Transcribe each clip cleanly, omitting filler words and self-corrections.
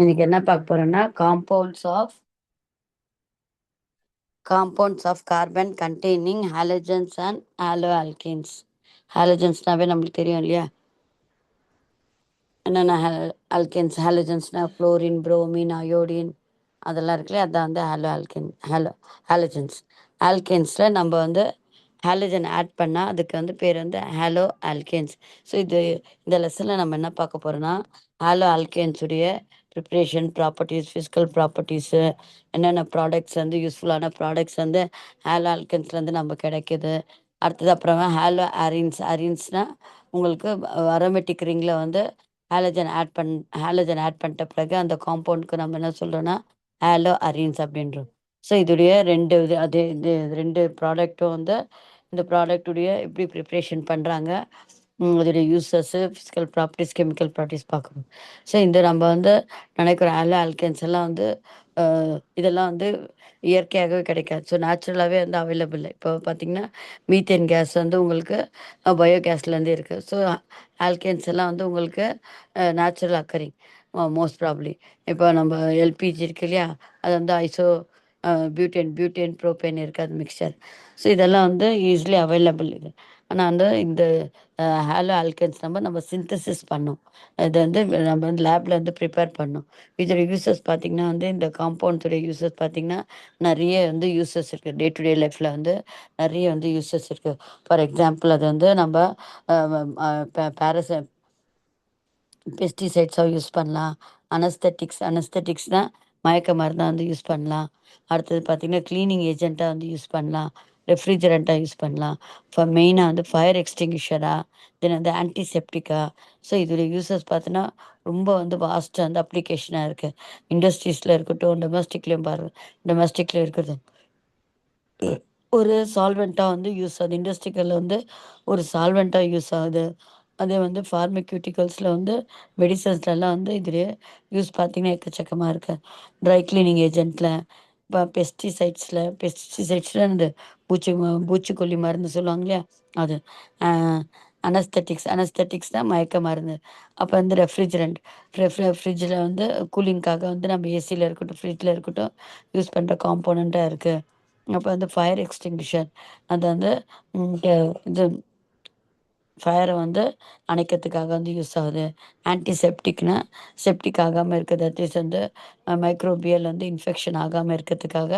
இன்னைக்கு என்ன பார்க்க போறோம்னா compounds of carbon containing halogens and halo alkanes. ஹாலஜன்ஸ்னாவே நம்மளுக்கு தெரியும் இல்லையா? என்னென்ன ஆல்கேன்ஸ் ஹாலஜன்ஸ்னா ஃப்ளோரின், புரோமின், அயோடின் அதெல்லாம் இருக்குல்லையா, அதான் வந்து ஹாலஜன்ஸ். ஆல்கேன்ஸில் நம்ம வந்து ஹாலஜன் ஆட் பண்ணால் அதுக்கு வந்து பேர் வந்து ஹாலோ ஆல்கேன்ஸ். ஸோ இந்த லெசனில் நம்ம என்ன பார்க்க போகிறோன்னா, ஹாலோ ஆல்கேன்ஸுடைய ப்ரிப்ரேஷன், ப்ராப்பர்ட்டிஸ், ஃபிசிக்கல் ப்ராப்பர்ட்டிஸு, என்னென்ன ப்ராடக்ட்ஸ் வந்து யூஸ்ஃபுல்லான ப்ராடக்ட்ஸ் வந்து ஹாலோ ஆல்கேன்ஸ்லேருந்து நம்ம கிடைக்கிது. அடுத்தது அப்புறமா ஹாலோ அரின்ஸ்னால் உங்களுக்கு அரோமேட்டிக் ரிங்கில் வந்து ஹாலஜன் ஆட் பண்ணிட்ட பிறகு அந்த காம்பவுண்டுக்கு நம்ம என்ன சொல்கிறோன்னா ஹாலோ அரீன்ஸ் அப்படின்றோம். ஸோ இதுடைய இது ரெண்டு ப்ராடக்ட்டும் வந்து இந்த ப்ராடக்டுடைய எப்படி ப்ரிப்ரேஷன் பண்ணுறாங்க, அதோடைய uses, physical properties, chemical properties பார்க்கணும். ஸோ நம்ம வந்து நினைக்கிற ஆல்கேன்ஸ் எல்லாம் வந்து இதெல்லாம் வந்து இயற்கையாகவே கிடைக்காது. ஸோ நேச்சுரலாகவே வந்து அவைலபிள். இப்போ பார்த்தீங்கன்னா மீத்தேன் கேஸ் வந்து உங்களுக்கு பயோகேஸ்லேருந்து இருக்குது. ஸோ ஆல்கேன்ஸ் எல்லாம் வந்து உங்களுக்கு நேச்சுரல் அக்கரிங் மோஸ்ட் ப்ராப்ளி. இப்போ நம்ம எல்பிஜி இருக்கு இல்லையா, அது வந்து பியூட்டேன் ப்ரோபேன் இருக்காது மிக்சர். ஸோ இதெல்லாம் வந்து ஈஸிலி அவைலபிள் இது. ஆனால் வந்து இந்த ஹாலோ ஆல்கன்ஸ் நம்ம சிந்தசிஸ் பண்ணோம். இது வந்து நம்ம வந்து லேபில் வந்து ப்ரிப்பேர் பண்ணோம். இதோட யூசஸ் பார்த்திங்கன்னா வந்து இந்த காம்பவுண்ட்ஸோடைய யூசஸ் பார்த்திங்கன்னா நிறைய வந்து யூசஸ் இருக்குது. டே டு டே லைஃப்பில் வந்து நிறைய வந்து யூசஸ் இருக்குது. ஃபார் எக்ஸாம்பிள் அது வந்து நம்ம பெஸ்டிசைட்ஸாக யூஸ் பண்ணலாம். அனஸ்தட்டிக்ஸ்னால் மயக்க மருந்தாக வந்து யூஸ் பண்ணலாம். அடுத்தது பார்த்திங்கன்னா க்ளீனிங் ஏஜெண்ட்டாக வந்து யூஸ் பண்ணலாம். ரெஃப்ரிஜரண்ட்டாக யூஸ் பண்ணலாம். மெயினாக வந்து ஃபயர் எக்ஸ்டிங்விஷராக, தென் வந்து ஆன்டிசெப்டிக்காக. ஸோ இதோடைய யூசஸ் பார்த்தீங்கன்னா ரொம்ப வந்து வாஸ்ட்டாக வந்து அப்ளிகேஷனாக இருக்குது. இண்டஸ்ட்ரீஸில் இருக்கட்டும், டொமஸ்டிக்கில் இருக்கிறது ஒரு சால்வெண்ட்டாக வந்து யூஸ் ஆகுது. இண்டஸ்ட்ரிகளில் வந்து ஒரு சால்வெண்ட்டாக யூஸ் ஆகுது. அதே வந்து ஃபார்மக்யூட்டிக்கல்ஸில் வந்து மெடிசன்ஸ்லலாம் வந்து இது யூஸ் பார்த்திங்கன்னா எக்கச்சக்கமாக இருக்குது. ட்ரை கிளீனிங் ஏஜென்ட்டில், இப்போ பெஸ்டிசைட்ஸில் இந்த பூச்சிக்கொல்லி மருந்து சொல்லுவாங்க இல்லையா, அது. அனஸ்தட்டிக்ஸ் தான் மயக்க மருந்து. அப்போ வந்து ஃப்ரிட்ஜில் வந்து கூலிங்காக வந்து நம்ம ஏசியில் இருக்கட்டும், ஃப்ரிட்ஜில் இருக்கட்டும் யூஸ் பண்ணுற காம்போனண்ட்டாக இருக்குது. அப்போ வந்து ஃபயர் எக்ஸ்டிங்விஷர், அது வந்து இது ஃபயரை வந்து அணைக்கிறதுக்காக வந்து யூஸ் ஆகுது. ஆன்டிசெப்டிக்னா செப்டிக் ஆகாமல் இருக்கிறது, அட்லீஸ்ட் வந்து மைக்ரோபியல் வந்து இன்ஃபெக்ஷன் ஆகாமல் இருக்கிறதுக்காக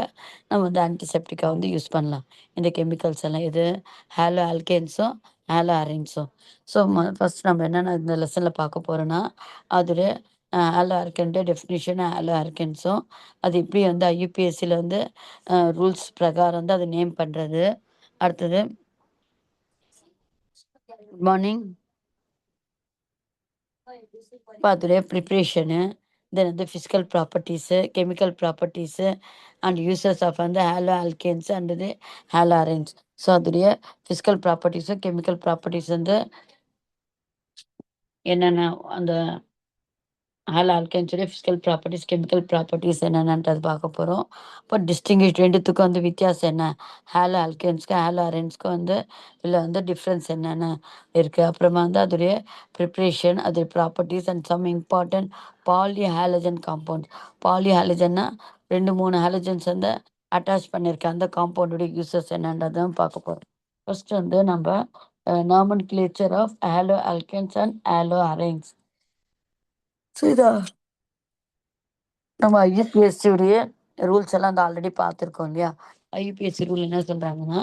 நம்ம வந்து ஆன்டிசெப்டிக்காக வந்து யூஸ் பண்ணலாம். இந்த கெமிக்கல்ஸ் எல்லாம் இது ஹாலோ ஆல்கேன்ஸும் ஹாலோ அரேன்ஸும். ஸோ ஃபஸ்ட் நம்ம என்னென்ன இந்த லெசனில் பார்க்க போகிறோன்னா, அதோடைய ஹாலோ ஆல்கேன்ட்டு டெஃபினிஷன், ஹாலோ ஆல்கேன்ஸும் அது எப்படி வந்து ஐயுபிஎஸ்சியில் வந்து ரூல்ஸ் பிரகாரம் வந்து அதை நேம் பண்ணுறது. அடுத்தது குட் மார்னிங். இப்போ அதோடைய ப்ரிப்ரேஷனு, தென் வந்து physical properties, chemical properties and uses of வந்து ஹாலோ ஆல்கேன்ஸ் அண்ட் இது ஹாலோ அரேன்ஸ். ஸோ அதோடைய ஃபிசிக்கல் ப்ராப்பர்ட்டிஸும் கெமிக்கல் ப்ராப்பர்ட்டிஸ் வந்து என்னென்ன, அந்த ஹாலோ ஆல்கேன்ஸுடைய ஃபிசிக்கல் ப்ராப்பர்ட்டிஸ், கெமிக்கல் ப்ராப்பர்ட்டிஸ் என்னென்னன்றது பார்க்க போகிறோம். இப்போ டிஸ்டிங்விஷ் ரெண்டுத்துக்கும் வந்து வித்தியாசம் என்ன, ஹாலோ ஆல்கேன்ஸ்க்கு ஹாலோ அரேன்ஸ்க்கு வந்து இதில் வந்து டிஃப்ரென்ஸ் என்னென்ன இருக்குது. அப்புறமா வந்து அதோடைய ப்ரிப்ரேஷன், அதோடைய properties and some important polyhalogen compounds. பாலிஹாலஜன்னா 2-3 ஹாலஜன்ஸ் வந்து அட்டாச் பண்ணியிருக்கேன். அந்த காம்பவுண்டுடைய யூசஸ் என்னன்றதான் பார்க்க போகிறோம். ஃபர்ஸ்ட் வந்து நம்ம nomenclature of hollow alkanes and halo arenes. So இதை நம்ம ஐயுபிஎஸ்சியுடைய ரூல்ஸ் எல்லாம் வந்து ஆல்ரெடி பார்த்துருக்கோம் இல்லையா. ஐயுபிஎஸ்சி ரூல் என்ன சொல்கிறாங்கன்னா,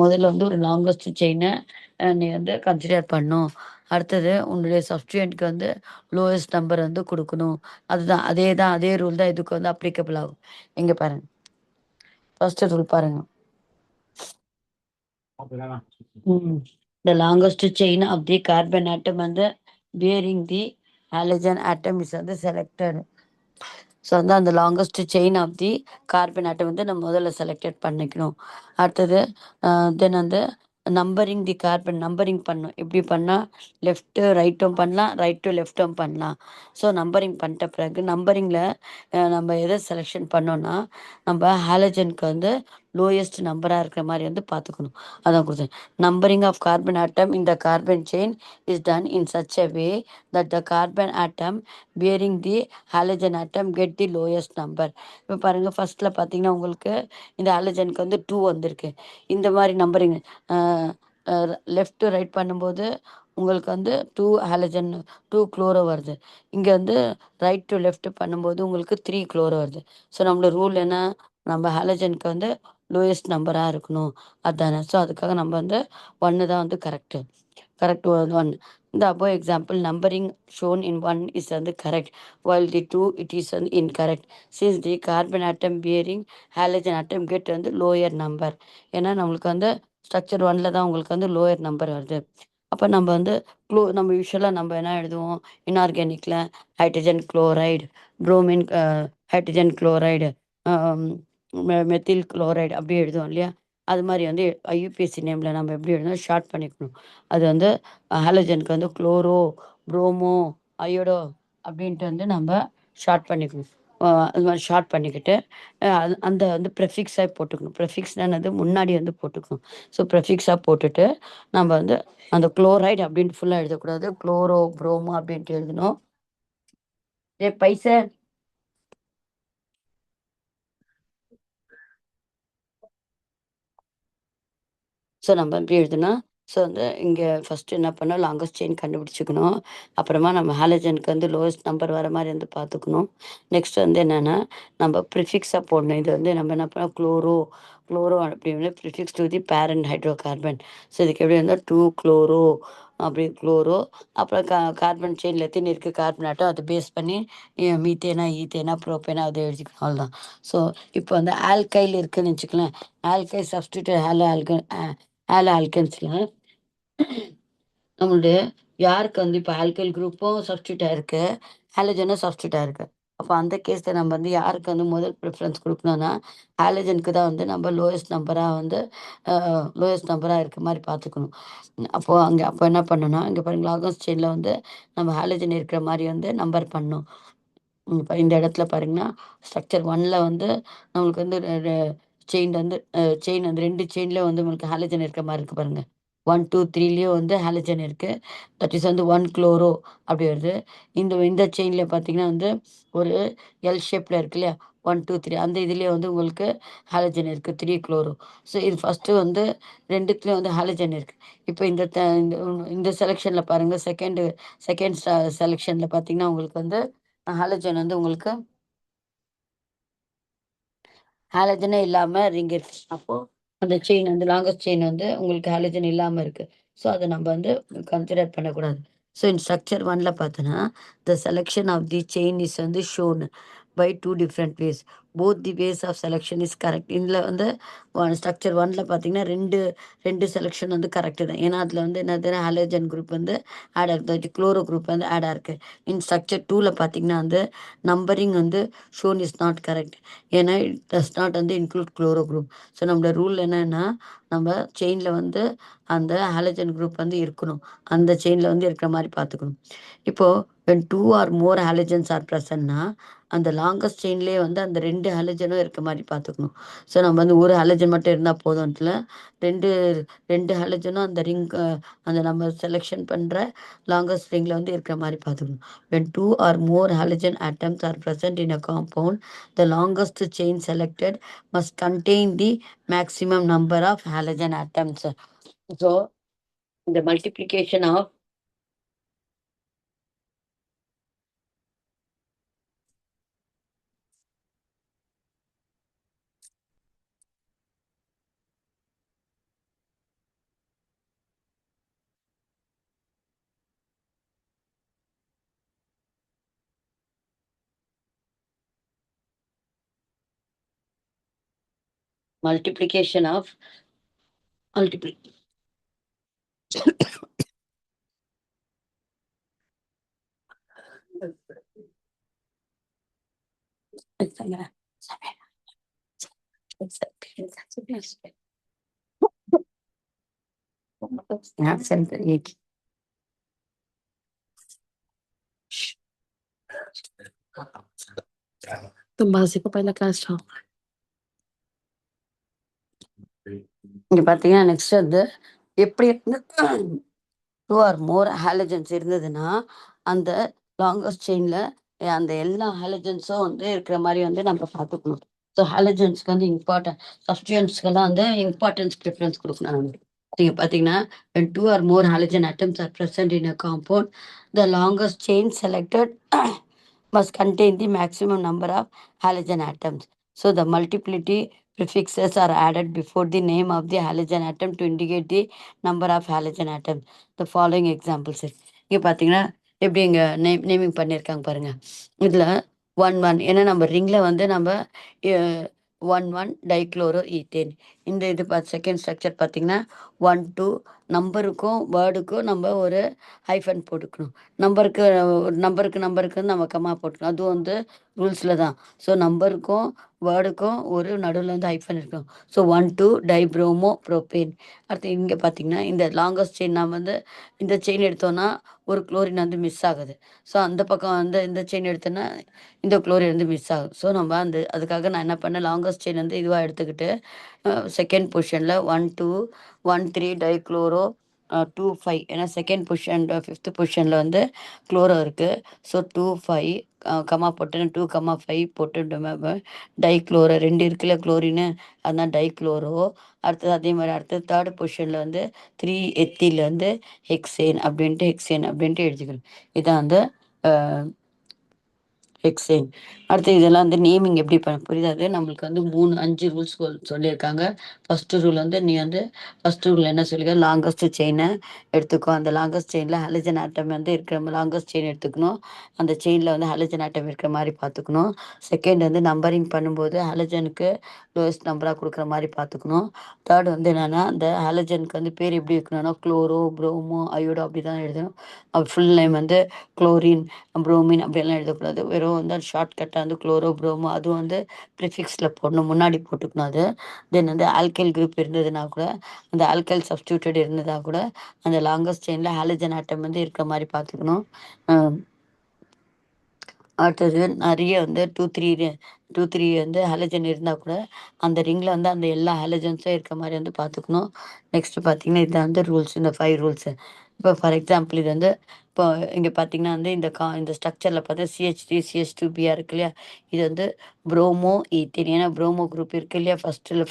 முதல்ல வந்து ஒரு லாங்கஸ்ட் செயினை நீ வந்து கன்சிடர் பண்ணும். அடுத்தது உன்னுடைய சப்ஸ்டியூயன்ட்க்கு வந்து லோயஸ்ட் நம்பர் வந்து கொடுக்கணும். அதே ரூல் தான் இதுக்கு வந்து அப்ளிகபிள் ஆகும். எங்கே பாருங்க, ஃபர்ஸ்ட் ரூல் பாருங்க. The longest chain of the carbon atom and the bearing the halogen atom is வந்து selected. ஸோ வந்து அந்த longest chain of the carbon atom வந்து நம்ம முதல்ல செலக்டட் பண்ணிக்கணும். அடுத்தது தென் வந்து நம்பரிங் பண்ணணும். எப்படி பண்ணால் லெஃப்ட்டு ரைட்டும் பண்ணலாம், ரைட் டு லெஃப்ட்டும் பண்ணலாம். ஸோ நம்பரிங் பண்ணிட்ட பிறகு நம்பரிங்கில் நம்ம எதை செலெக்ஷன் பண்ணோன்னா, நம்ம ஹாலஜனுக்கு வந்து லோயஸ்ட் நம்பராக இருக்கிற மாதிரி வந்து பார்த்துக்கணும். அதான் கொடுத்தேன். நம்பரிங் ஆஃப் கார்பன் ஆட்டம் இந்த carbon chain is done in such a way that the carbon atom bearing the halogen atom get the lowest number. இப்போ பாருங்கள், ஃபர்ஸ்ட்டில் பார்த்தீங்கன்னா உங்களுக்கு இந்த ஹாலஜனுக்கு வந்து 2 வந்திருக்கு. இந்த மாதிரி நம்பரிங் லெஃப்ட் டு ரைட் பண்ணும்போது உங்களுக்கு வந்து 2 ஹாலஜன் 2 குளோரோ வருது. இங்கே வந்து ரைட் டு லெஃப்ட் பண்ணும்போது உங்களுக்கு 3 குளோரோ வருது. ஸோ நம்மளோட ரூல் என்ன, நம்ம ஹாலஜனுக்கு வந்து லோயஸ்ட் நம்பராக இருக்கணும் அதுதானே. ஸோ அதுக்காக நம்ம வந்து 1 தான் வந்து கரெக்டு. கரெக்ட் 1. இந்த above example numbering shown in 1 is வந்து correct while the 2 it is வந்து incorrect since the carbon atom bearing halogen atom get வந்து lower number. ஏன்னா நம்மளுக்கு வந்து ஸ்ட்ரக்சர் 1ல தான் உங்களுக்கு வந்து லோயர் நம்பர் வருது. அப்போ நம்ம வந்து நம்ம யூஸ்வலாக நம்ம என்ன எழுதுவோம், இன்ஆர்கானிக்கில் hydrogen chloride, bromine hydrogen chloride, methyl chloride அப்படி எழுதுவோம் இல்லையா. அது மாதிரி வந்து ஐயூபிஎஸ்சி நேமில் நம்ம எப்படி எழுதணும், ஷார்ட் பண்ணிக்கணும். அது வந்து ஹாலஜனுக்கு வந்து குளோரோ, புரோமோ, அயோடோ அப்படின்ட்டு வந்து நம்ம ஷார்ட் பண்ணிக்கணும். அது மாதிரி ஷார்ட் பண்ணிக்கிட்டு அந்த வந்து ப்ரெஃபிக்ஸாக போட்டுக்கணும். ப்ரெஃபிக்ஸ்னானது முன்னாடி வந்து போட்டுக்கணும். ஸோ ப்ரெஃபிக்ஸாக போட்டுட்டு நம்ம வந்து அந்த குளோரைடு அப்படின்ட்டு ஃபுல்லாக எழுதக்கூடாது, குளோரோ புரோமோ அப்படின்ட்டு எழுதணும். பைசா ஸோ நம்ம எப்படி எழுதுனா, ஸோ வந்து இங்கே ஃபஸ்ட்டு என்ன பண்ணோம், லாங்கஸ்ட் செயின் கண்டுபிடிச்சிக்கணும். அப்புறமா நம்ம ஹாலஜனுக்கு வந்து லோவஸ்ட் நம்பர் வர மாதிரி வந்து பார்த்துக்கணும். நெக்ஸ்ட் வந்து என்னென்னா நம்ம ப்ரிஃபிக்ஸாக போடணும். இது வந்து நம்ம என்ன பண்ணோம், குளோரோ குளோரோ அப்படின்னு prefix to the parent hydro carbon. So இதுக்கு எப்படி இருந்தால் 2 குளோரோ அப்படி குளோரோ. அப்புறம் கார்பன் செயினில் எத்தனை இருக்குது கார்பன் ஆட்டம், அதை பேஸ் பண்ணி மீத்தேனா ஈத்தேனா ப்ரோப்பேனா அதை எழுதிக்கணும். அவ்வளோதான். ஸோ இப்போ வந்து ஆல்கைல் இருக்குதுன்னு வச்சுக்கலாம். ஆல்கைல் சப்ஸ்டியூட் ஹேலோ ஆல்கன்ஸில் நம்மளுடைய யாருக்கு வந்து இப்போ ஆல்கைல் குரூப்பும் சப்ஸ்டியூட் ஆயிருக்கு, ஹாலஜனும் சப்ஸ்டியூட் ஆயிருக்கு. அப்போ அந்த கேஸில் நம்ம வந்து யாருக்கு வந்து முதல் ப்ரிஃபரன்ஸ் கொடுக்கணும்னா ஹாலஜனுக்கு தான் வந்து நம்ம லோயஸ்ட் நம்பராக இருக்க மாதிரி பார்த்துக்கணும். அப்போ என்ன பண்ணணும்னா, இங்கே பாருங்கள் ஆகஸ்ட் செயினில் வந்து நம்ம ஹாலஜன் இருக்கிற மாதிரி வந்து நம்பர் பண்ணணும். இப்போ இந்த இடத்துல பாருங்கன்னா ஸ்ட்ரக்சர் 1ல வந்து நம்மளுக்கு வந்து செயின் வந்து செயின் வந்து 2 செயின்லேயும் வந்து உங்களுக்கு ஹாலஜன் இருக்கிற மாதிரி இருக்குது பாருங்கள். 1, 2, 3லேயும் வந்து ஹாலஜன் இருக்குது. தட் இஸ் வந்து 1 குளோரோ அப்படி வருது. இந்த செயினில் பார்த்தீங்கன்னா வந்து ஒரு எல் ஷேப்பில் இருக்கு இல்லையா, 1, 2, 3 அந்த இதுலேயே வந்து உங்களுக்கு ஹாலஜன் இருக்குது 3 குளோரோ. ஸோ இது ஃபஸ்ட்டு வந்து 2த்துலேயும் வந்து ஹாலஜன் இருக்குது. இப்போ இந்த செலெக்ஷனில் பாருங்கள், செகண்ட் செலெக்ஷனில் பார்த்தீங்கன்னா உங்களுக்கு வந்து ஹாலஜன் வந்து உங்களுக்கு ஹாலஜனே இல்லாமல் ரிங் இருக்கு. அப்போது அந்த செயின் வந்து லாங்கஸ்ட் செயின் வந்து உங்களுக்கு ஹாலஜன் இல்லாமல் இருக்குது. ஸோ அதை நம்ம வந்து கன்சிடர் பண்ணக்கூடாது. ஸோ இந்த ஸ்ட்ரக்சர் 1ல பார்த்தோன்னா the selection of the chain is வந்து shown by 2 different ways. Both the ways of selection is correct. இதில் வந்து ஸ்ட்ரக்சர் 1ல பார்த்தீங்கன்னா ரெண்டு செலெக்ஷன் வந்து கரெக்டு தான். ஏன்னா அதில் வந்து என்னது ஹாலஜன் குரூப் வந்து ஆட் ஆகுது, குளோரோ குரூப் வந்து ஆட் ஆயிருக்கு. இன் ஸ்ட்ரக்சர் 2ல பார்த்தீங்கன்னா வந்து நம்பரிங் வந்து ஷோன் இஸ் நாட் கரெக்ட். ஏன்னா இட் டஸ் நாட் வந்து இன்க்ளூட் குளோரோ குரூப். ஸோ நம்மளோட ரூல் என்னென்னா நம்ம செயினில் வந்து அந்த ஹாலஜன் குரூப் வந்து இருக்கணும், அந்த செயினில் வந்து இருக்கிற மாதிரி பார்த்துக்கணும். இப்போது when 2 or more halogens are presentனா அந்த லாங்கஸ்ட் செயின்லேயே வந்து அந்த 2 ஹாலஜனும் இருக்க மாதிரி பார்த்துக்கணும். ஸோ நம்ம வந்து ஒரு ஹாலஜன் மட்டும் இருந்தால் போதும்ல, ரெண்டு ரெண்டு ஹாலஜனும் அந்த அந்த நம்ம செலெக்ஷன் பண்ணுற லாங்கஸ்ட் ரிங்கில் வந்து இருக்கிற மாதிரி பார்த்துக்கணும். when 2 or more halogen atoms are present in a compound, the longest chain selected must contain the maximum number of halogen atoms. So the multiplication of multiplication of multiply तुम बाजी को पहले class இங்க பார்த்தீங்கன்னா, நெக்ஸ்ட் வந்து எப்படி வந்து 2 R மோர் halogens இருந்ததுன்னா, அந்த லாங்கஸ்ட் செயின்ல அந்த எல்லா ஹாலஜன்ஸும் வந்து இருக்கிற மாரி வந்து நம்ம பார்த்துக்கணும். ஸோ ஹாலஜன்ஸ்க்கு வந்து சப்ஸ்டிட்யூயன்ட்ஸ்க்கெல்லாம் வந்து இம்பார்ட்டன்ஸ் ப்ரிஃபரன்ஸ் குடுக்கணும் நம்ம. நீங்க பார்த்தீங்கன்னா, when 2 or more halogen atoms are present in a compound, the longest chain selected must contain the maximum number of halogen atoms. So the multiplicity prefixes are added before the name of the halogen atom to indicate the number of halogen atoms. The following examples is இங்க பார்த்தீங்கன்னா, எப்படி இங்க naming பண்ணியிருக்காங்க பாருங்க. இதுல 1, 1 ஏன்னா நம்ம ரிங்ல வந்து நம்ம எ 1, 1 டைகுளோரோ ஈத்தேன். இந்த இது செகண்ட் ஸ்ட்ரக்சர் பார்த்தீங்கன்னா, 1, 2 நம்பருக்கும், வேர்டுக்கும் நம்ம ஒரு ஹைஃபன் போட்டுக்கணும். நம்பருக்கு நம்பருக்கு நம்ம கம்மா போட்டுக்கணும். அதுவும் வந்து ரூல்ஸ்ல தான். ஸோ நம்பருக்கும், வேர்டுக்கும் ஒரு நடுவுல வந்து ஹைஃபன் இருக்கணும். So 1, 2 dibromo propane. அடுத்து இங்க பார்த்தீங்கன்னா, இந்த லாங்கஸ்ட் செயின் நாம வந்து இந்த செயின் எடுத்தோம்னா, ஒரு குளோரின் வந்து மிஸ் ஆகுது. ஸோ அந்த பக்கம் வந்து இந்த செயின் எடுத்தோன்னா, இந்த குளோரின் வந்து மிஸ் ஆகும். ஸோ நம்ம அதுக்காக நான் என்ன பண்ணேன், லாங்கஸ்ட் செயின் வந்து இதுவா எடுத்துக்கிட்டு, செகண்ட் பொசிஷன்ல 1, 2, 1, 3 டைகுளோரோ 2, 5 ஏன்னா செகண்ட் பொசிஷன், 5த் பொசிஷன்ல வந்து குளோரோ இருக்கு. ஸோ 2, 5 கமா போட்டு 2, 5 போட்டு டைகுளோரோ 2 இருக்குல்ல குளோரின் அதான் டைகுளோரோ. அடுத்தது அதே மாரி அடுத்தது 3 பொசிஷன்ல வந்து 3 எத்தில் வந்து ஹெக்சேன் அப்படின்ட்டு எழுதிக்கணும். இதான் வந்து அ எக்ஸேன். அடுத்து இதெல்லாம் வந்து நேமிங் எப்படி புரியுதா? அது நம்மளுக்கு வந்து 3, 5 ரூல்ஸ் சொல்லியிருக்காங்க. ஃபர்ஸ்ட் ரூல் வந்து நீ வந்து ஃபர்ஸ்ட் ரூல் என்ன சொல்லியிருக்க, லாங்கஸ்ட் செயின எடுத்துக்கோ. அந்த லாங்கஸ்ட் செயின்ல ஹாலஜன் ஆட்டம் வந்து இருக்கிற லாங்கஸ்ட் செயின் எடுத்துக்கணும். அந்த செயின்ல வந்து ஹாலஜன் ஆட்டம் இருக்கிற மாரி பார்த்துக்கணும். செகண்ட் வந்து நம்பரிங் பண்ணும்போது ஹாலஜனுக்கு லோயஸ்ட் நம்பரா குடுக்குற மாரி பார்த்துக்கணும். தேர்ட் வந்து என்னன்னா, அந்த ஹாலஜனுக்கு வந்து பேர் எப்படி வைக்கணும்னா, குளோரோ, புரோமோ, அயோடோ அப்படிதான் எழுதணும். ஃபுல் நேம் வந்து குளோரின், புரோமின் அப்படியெல்லாம் எழுதக்கூடாது. வெறும் வந்து ஷார்ட்கட்டா வந்து குளோரோ, புரோமோ அதுவும் வந்து ப்ரிஃபிக்ஸ்ல போடணும். முன்னாடி போட்டுக்கணும் அது. தென் வந்து ஆல்கைல் குரூப் இருந்ததுன்னா கூட, அந்த ஆல்கைல் சப்ஸ்டிட்யூட்டட் இருந்ததா கூட, அந்த லாங்கஸ்ட் செயின்ல ஹாலஜன் ஆட்டம் வந்து இருக்கிற மாரி பார்த்துக்கணும். அ அடுத்தது நெறைய வந்து 2, 3 வந்து ஹாலஜன் இருந்தா கூட, அந்த ரிங்ல வந்து அந்த எல்லா ஹாலஜன்ஸும் இருக்க மாரி வந்து பார்த்துக்கணும். நெக்ஸ்ட் பார்த்தீங்கன்னா, இதான் வந்து ரூல்ஸ். இந்த 5 ரூல்ஸு. இப்போ ஃபார் எக்ஸாம்பிள் இது வந்து இப்போ இங்க பார்த்தீங்கன்னா வந்து இந்த ஸ்ட்ரக்சர்ல பார்த்தா CH3, CH2Br இருக்கு இல்லையா? இது வந்து புரோமோ ஈத்தேன். ஏன்னா புரோமோ குரூப் இருக்கு இல்லையா?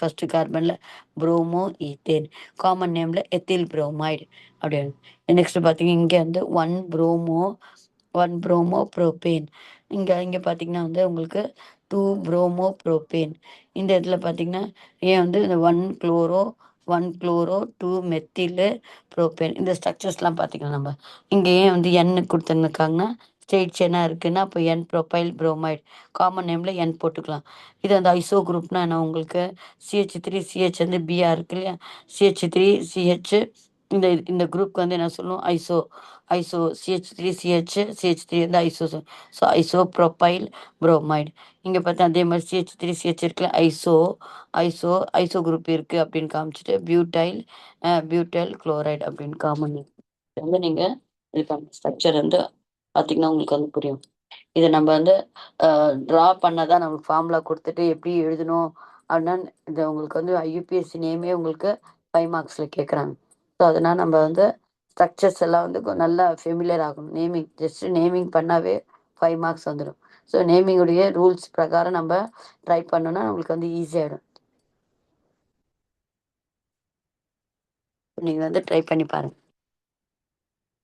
ஃபர்ஸ்ட் கார்பன்ல புரோமோ ஈத்தேன். காமன் நேம்ல எத்தில் புரோமைடு அப்படின்னு. நெக்ஸ்ட் பார்த்தீங்கன்னா, இங்க வந்து 1 புரோமோ புரோப்பேன். இங்க இங்க பார்த்தீங்கன்னா வந்து உங்களுக்கு 2 புரோமோ புரோப்பேன். இந்த இடத்துல பார்த்தீங்கன்னா, ஏன் வந்து இந்த 2 மெத்திலு புரோப்பேன். இந்த ஸ்ட்ரக்சர்ஸ்லாம் பார்த்தீங்கன்னா நம்ம இங்க ஏன் வந்து N குடுத்துருக்காங்கன்னா, ஸ்ட்ரெயிட் செயினா இருக்குன்னா, அப்போ N ப்ரோபைல் புரோமைட். காமன் நேம்ல N போட்டுக்கலாம். இது அந்த ஐசோ குரூப்னா என்ன உங்களுக்கு CH3 CH வந்து Br இருக்கு இல்லையா? CH3 CH இந்த குரூப்க்கு வந்து என்ன சொல்லுவோம்? ஐசோ CH3 வந்து ஐசோப்ரோபைல் புரோமைடு. இங்க பார்த்தா அதே மாரி CH3 இருக்குல்ல ஐசோ ஐசோ குரூப் இருக்கு அப்படின்னு காமிச்சுட்டு பியூட்டைல் குளோரைடு அப்படின்னு காமன் நேம். வந்து நீங்க இதுக்கான ஸ்ட்ரக்சர் வந்து பார்த்தீங்கன்னா உங்களுக்கு வந்து புரியும். இத நம்ம வந்து ட்ரா பண்ணா தான் நமக்கு ஃபார்முலா குடுத்துட்டு எப்படி எழுதணும் அப்படின்னா, இது உங்களுக்கு வந்து IUPAC நேமே உங்களுக்கு 5 மார்க்ஸ்ல கேட்குறாங்க. ஸோ அதனால நம்ம வந்து ஸ்ட்ரக்சர்ஸ் எல்லாம் வந்து நல்லா ஃபெமிலியர் ஆகணும். ஜஸ்ட் நேமிங் பண்ணாவே 5 மார்க்ஸ் வந்துடும். ஸோ நேமிங்குடைய ரூல்ஸ் பிரகாரம் நம்ம ட்ரை பண்ணோம்னா நம்மளுக்கு வந்து ஈஸியாயிடும். நீங்க வந்து ட்ரை பண்ணி பாருங்க.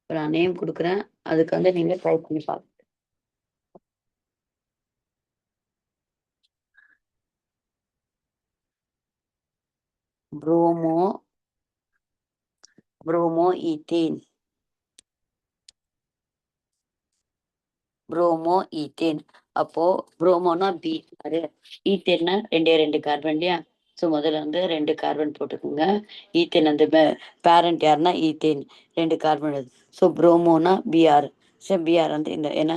இப்ப நான் நேம் குடுக்குறேன். அதுக்கு வந்து நீங்க ட்ரை பண்ணி பாருங்க. Bromo bromo ethane. Bromo ethane. அப்போ புரோமோனா Br, ஈத்தேன்னா 2 கார்பன் இல்லையா? ஸோ முதல்ல வந்து 2 கார்பன் போட்டுக்கோங்க. ஈத்தேன் அந்த பேரண்ட் யாருன்னா ஈத்தேன் 2 கார்பன் வருது. ஸோ புரோமோனா Br. சரி Br வந்து இந்த ஏன்னா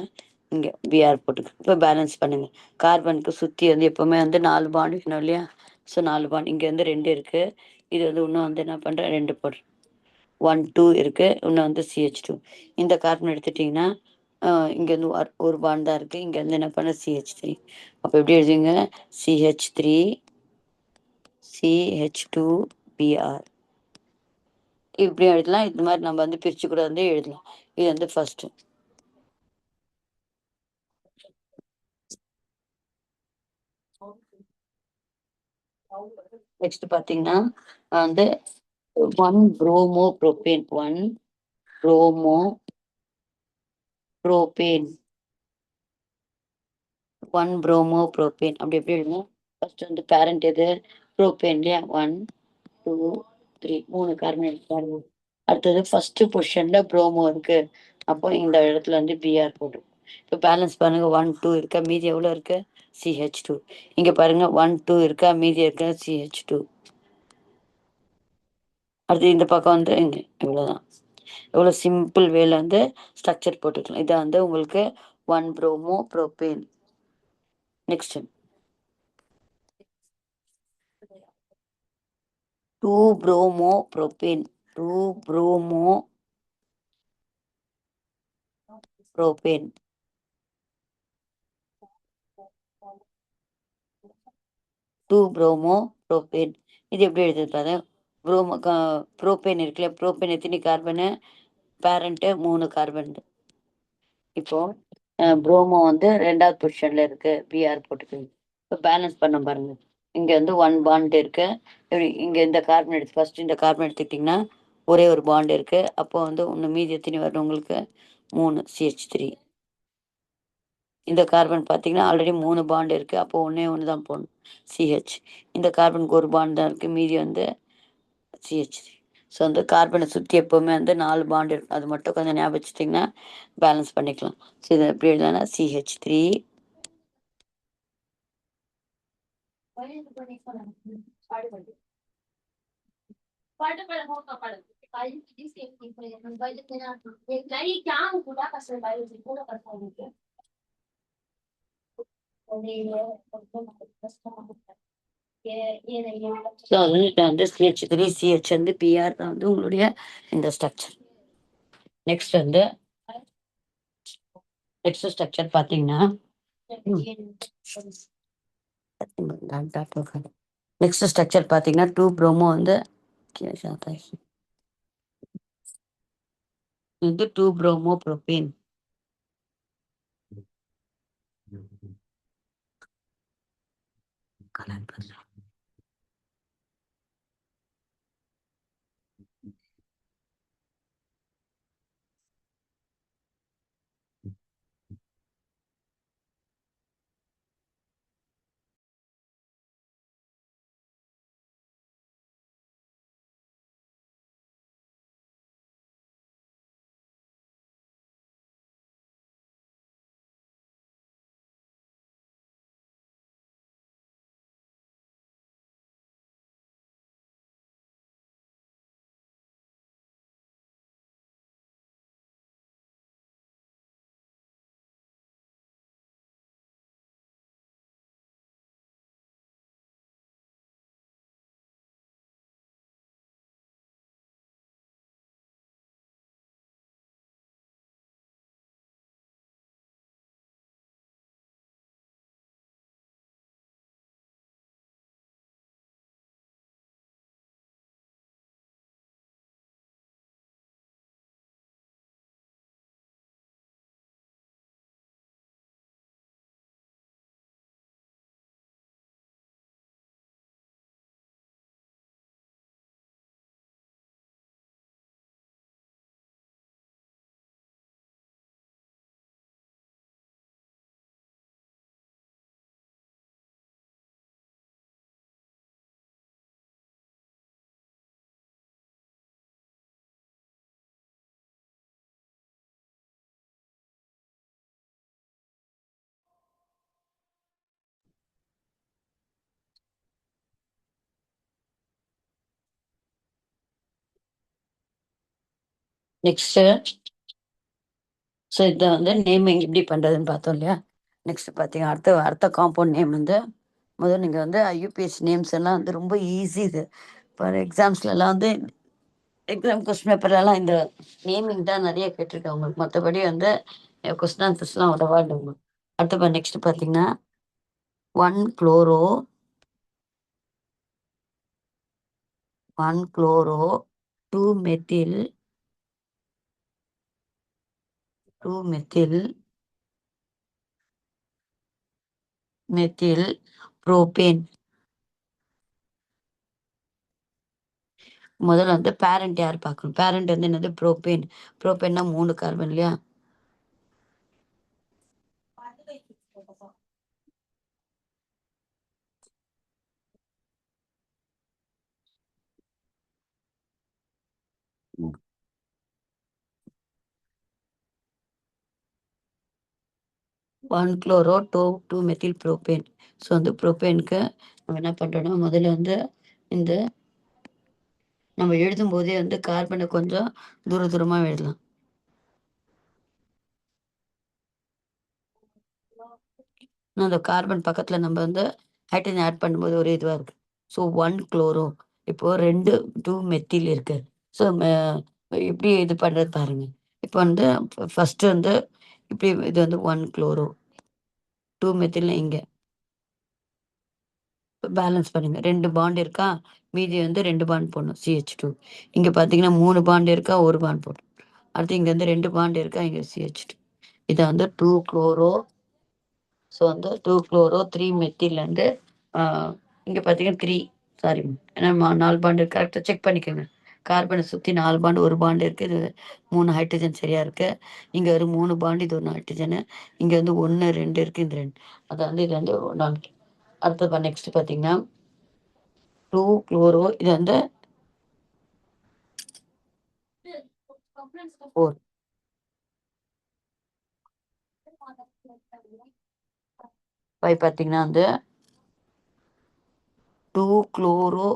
இங்க Br போட்டுக்க. இப்போ பேலன்ஸ் பண்ணுங்க. கார்பனுக்கு சுத்தி வந்து எப்பவுமே வந்து 4 பாண்ட் வேணும் இல்லையா? ஸோ 4 பாண்ட் இங்க வந்து 2 இருக்கு. இது வந்து இன்னும் வந்து என்ன பண்றேன் 2 போடுறேன். 1, 2 இருக்கு. இன்னும் வந்து CH2. இந்த கார்பன் எடுத்துட்டீங்கன்னா, இங்க வந்து ஒரு பாண்ட் தான் இருக்கு. இங்க வந்து என்ன பண்ண CH3. அப்ப எப்படி எழுதுவீங்க? CH3, CH2, PR. இப்படி எழுதலாம். இது மாதிரி நம்ம வந்து பிரிச்சு கூட வந்து எழுதலாம். இது வந்து ஃபர்ஸ்ட். நெக்ஸ்ட் பாத்தீங்கன்னா வந்து 1 promo propane 1 promo propane 1 promo propane அப்படி எப்படி எழுதணும்? ஃபர்ஸ்ட் வந்து பேரண்ட் எது? புரோபேன் இல்லையா? 1 2 3 3 கார்பன் எடுத்து. அடுத்தது ஃபர்ஸ்ட் பொசிஷன்ல புரோமோ இருக்கு. அப்போ இந்த இடத்துல வந்து பிஆர் போடும். இப்போ பேலன்ஸ் பாருங்க 1 2 இருக்கா, மீதி எவ்வளோ இருக்கு? CH2. இங்க பாருங்க 1 2 இருக்கா, மீதி இருக்கா CH2. அடுத்து இந்த பக்கம் வந்து இங்க இவ்வளோதான். எவ்வளோ சிம்பிள் வேல வந்து ஸ்ட்ரக்சர் போட்டுக்கலாம். இதை வந்து உங்களுக்கு 1 promo propane. Next 2 promo propane 2 promo propane 2 promo propane. இது எப்படி எழுதுறது பாருங்க. புரோமோ புரோபேன் இருக்குல்ல, புரோபேன் எத்தனை கார்பனு? Parent 3 carbon. இப்போ புரோமோ வந்து 2வது பொசிஷன்ல இருக்கு, பிஆர் போட்டுக்கோங்க. இப்போ பேலன்ஸ் பண்ண பாருங்க. இங்க வந்து 1 பாண்ட் இருக்கு. இங்க இந்த கார்பன் எடுத்து ஃபர்ஸ்ட் இந்த கார்பன் எடுத்துக்கிட்டிங்கன்னா ஒரே ஒரு பாண்ட் இருக்கு. அப்போ வந்து இன்னும் மீதி எத்தனை வரணும் உங்களுக்கு? 3 CH3. இந்த கார்பன் பார்த்தீங்கன்னா ஆல்ரெடி 3 பாண்ட் இருக்கு. அப்போ ஒன்னே ஒன்று தான் போடணும், CH. இந்த கார்பனுக்கு ஒரு பாண்ட் தான் இருக்கு, மீதி வந்து CH3. ஸோ வந்து கார்பனை சுற்றி எப்போவுமே வந்து 4 பாண்ட் இருக்கும். அது மட்டும் கொஞ்சம் ஞாபகம் வச்சுட்டிங்கன்னா பேலன்ஸ் பண்ணிக்கலாம். ஸோ இதை எப்படி எழுதலாம்னா CH3 ஸோ வந்து CH3 CH வந்து பிஆர் தான் வந்து உங்களுடைய இந்த ஸ்ட்ரக்சர். நெக்ஸ்ட் வந்து நெக்ஸ்ட் ஸ்ட்ரக்சர் பார்த்தீங்கன்னா நெக்ஸ்ட் ஸ்ட்ரக்சர் பார்த்தீங்கன்னா 2 புரோமோ வந்து இது 2 புரோமோ புரோபேன். நெக்ஸ்ட் ஸோ இதை வந்து நேமிங் எப்படி பண்ணுறதுன்னு பார்த்தோம் இல்லையா? நெக்ஸ்ட் பார்த்தீங்கன்னா அடுத்த காம்பவுண்ட் நேம் வந்து முதல் நீங்கள் வந்து IUPAC நேம்ஸ் எல்லாம் வந்து ரொம்ப ஈஸி. இது இப்போ எக்ஸாம்ஸ்லாம் வந்து எக்ஸாம் கொஸ்டின் பேப்பர்லாம் இந்த நேமிங் தான் நிறைய கேட்டிருக்கேன் உங்களுக்கு. மற்றபடி வந்து கொஸ்டின் ஆன்சர்ஸ்லாம் அவ்வளோவா இல்லை உங்களுக்கு. அடுத்து நெக்ஸ்ட் பார்த்தீங்கன்னா 1 chloro 1 chloro 2 methyl 2 methyl propane. முதல்ல வந்து பேரண்ட் யார் பார்க்கணும்? பேரண்ட் வந்து என்னது? புரோபேன். புரோபேன்னா 3 கார்பன் இல்லையா? 1 குளோரோ 2 மெத்தில் புரோபேன். ஸோ வந்து புரோபேனுக்கு நம்ம என்ன பண்ணுறோம்னா, முதல்ல வந்து இந்த நம்ம எழுதும்போதே வந்து கார்பனை கொஞ்சம் தூரமாக எழுதலாம். அந்த கார்பன் பக்கத்தில் நம்ம வந்து ஹைட்ரஜன் ஆட் பண்ணும்போது ஒரு இதுவாக இருக்குது. ஸோ 1 குளோரோ இப்போது 2 மெத்தில் இருக்கு. ஸோ எப்படி இது பண்ணுறது பாருங்க. இப்போ வந்து ஃபஸ்ட்டு வந்து இப்படி இது வந்து 1 குளோரோ 2 மெத்தில் இங்கே பேலன்ஸ் பண்ணுங்க. 2 பாண்ட் இருக்கா? மீதி வந்து 2 பாண்ட் போடணும். CH2. இங்க பார்த்தீங்கன்னா 3 பாண்ட் இருக்கா? 1 பாண்ட் போடணும். அடுத்து இங்க வந்து 2 பாண்ட் இருக்கா? இங்க CH2. இத வந்து 2 குளோரோ ஸோ வந்து 2 குளோரோ 3 மெத்திலேருந்து ஆ இங்க பார்த்தீங்கன்னா 3 சாரி ஏன்னா 4 பாண்ட் இருக்கு. கரெக்ட்டா செக் பண்ணிக்கோங்க. கார்பன சுத்தி 4 பாண்ட் 1 பாண்ட் இருக்கு. இது 3 ஹைட்ரஜன் சரியா இருக்கு. இங்க ஒரு 3 பாண்ட் இது 1 ஹைட்ரஜனு. இங்க வந்து 1, 2 இருக்கு. இந்த 2. அதாவது இது வந்து 4. அடுத்தது நெக்ஸ்ட் பார்த்தீங்கன்னா 2 குளோரோ இது வந்து 4. பார்த்தீங்கன்னா வந்து 2 chloro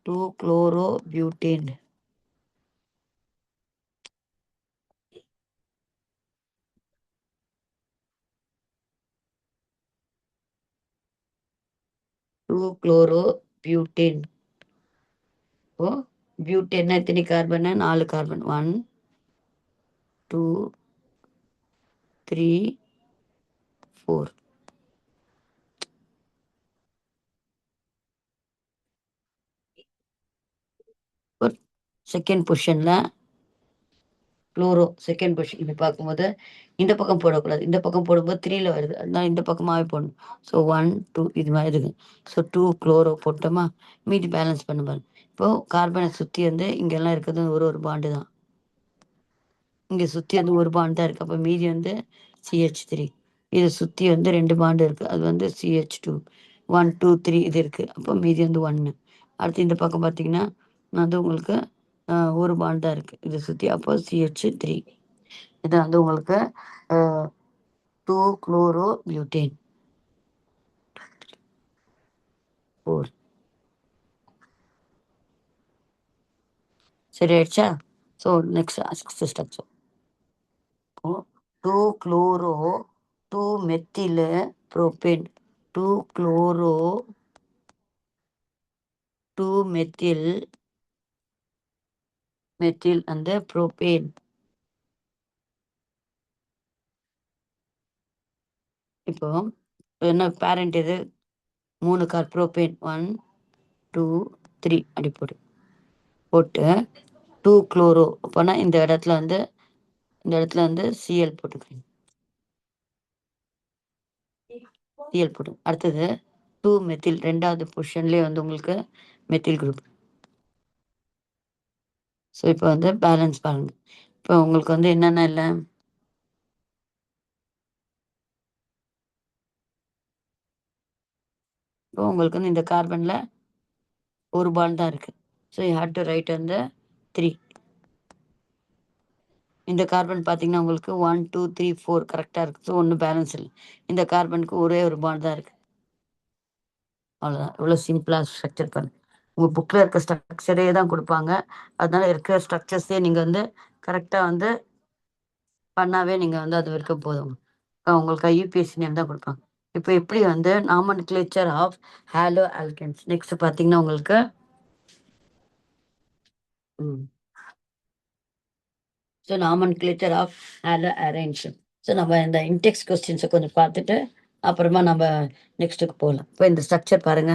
2 chloro butane. 2 chloro butane. இப்போ பியூட்டேன்னா எத்தனை கார்பன்? 4 கார்பன். 1 2 3 4. செகண்ட் பொசிஷன்ல குளோரோ செகண்ட் பொசிஷன் இப்படி பார்க்கும்போது இந்த பக்கம் போடக்கூடாது. இந்த பக்கம் போடும்போது 3ல வருது. அதனால இந்த பக்கமாவே போடணும். ஸோ 1 2 இது மாதிரி இருக்கு. ஸோ 2 குளோரோ போட்டோமா, மீதி பேலன்ஸ் பண்ண பாருங்க. இப்போ கார்பனை சுத்தி வந்து இங்கெல்லாம் இருக்கிறது ஒரு பாண்டு தான். இங்க சுத்தி வந்து ஒரு பாண்ட் தான் இருக்கு. அப்ப மீதி வந்து CH3. இத சுத்தி வந்து 2 பாண்ட் இருக்கு. அது வந்து CH2. 1 2 3 இது இருக்கு. அப்போ மீதி வந்து 1. அடுத்து இந்த பக்கம் பார்த்தீங்கன்னா, வந்து உங்களுக்கு ஒரு பாண்ட் தான் இருக்கு. இத சுத்தி அப்போ CH3. இது வந்து உங்களுக்கு அ 2 குளோரோ பியூட்டேன் 4. சரியாயிடுச்சா? ஸோ நெக்ஸ்ட் 6த் structure. 2 chloro 2 methyl propane 2 chloro 2 methyl அந்த புரோபேன். இப்போ என்ன பேரண்ட் இது? 3 புரோபேன் 1 2 3 அப்படி போட்டு 2 குளோரோ அப்போனா இந்த இடத்துல வந்து Cl போட்டுக்கிறீங்க. Cl போட்டு அடுத்தது 2 மெத்தில் 2வது பொசிஷன்லேயே வந்து உங்களுக்கு மெத்தில் குரூப். ஸோ இப்போ வந்து பேலன்ஸ் பாருங்க. இப்போ உங்களுக்கு வந்து என்னென்ன இல்லை? இப்போ உங்களுக்கு வந்து இந்த கார்பன்ல ஒரு பாண்ட் தான் இருக்கு. So you have to right வந்து 3. இந்த கார்பன் பார்த்தீங்கன்னா உங்களுக்கு 1 2 3 4 கரெக்டாக இருக்கு. ஸோ ஒன்றும் பேலன்ஸ் இல்லை. இந்த கார்பனுக்கு ஒரே ஒரு பாண்ட் தான் இருக்கு. அவ்வளோதான். இவ்வளோ சிம்பிளாக ஸ்ட்ரக்சர் பாருங்க. உங்கள் புக்கில் இருக்க ஸ்ட்ரக்சரே தான் கொடுப்பாங்க. அதனால இருக்கிற ஸ்ட்ரக்சர்ஸே நீங்கள் வந்து கரெக்டாக வந்து பண்ணாவே நீங்கள் வந்து அது வரைக்கும் போதும். உங்களுக்கு UPSC நேம் தான் கொடுப்பாங்க. இப்போ எப்படி வந்து nomenclature of hollow alkanes. Next பார்த்தீங்கன்னா உங்களுக்கு so nomenclature of haloarenes. So நம்ம இந்த இன்டெக்ஸ் கொஸ்டின்ஸை கொஞ்சம் பார்த்துட்டு அப்புறமா நம்ம நெக்ஸ்ட்டுக்கு போகலாம். இப்போ இந்த ஸ்ட்ரக்சர் பாருங்க.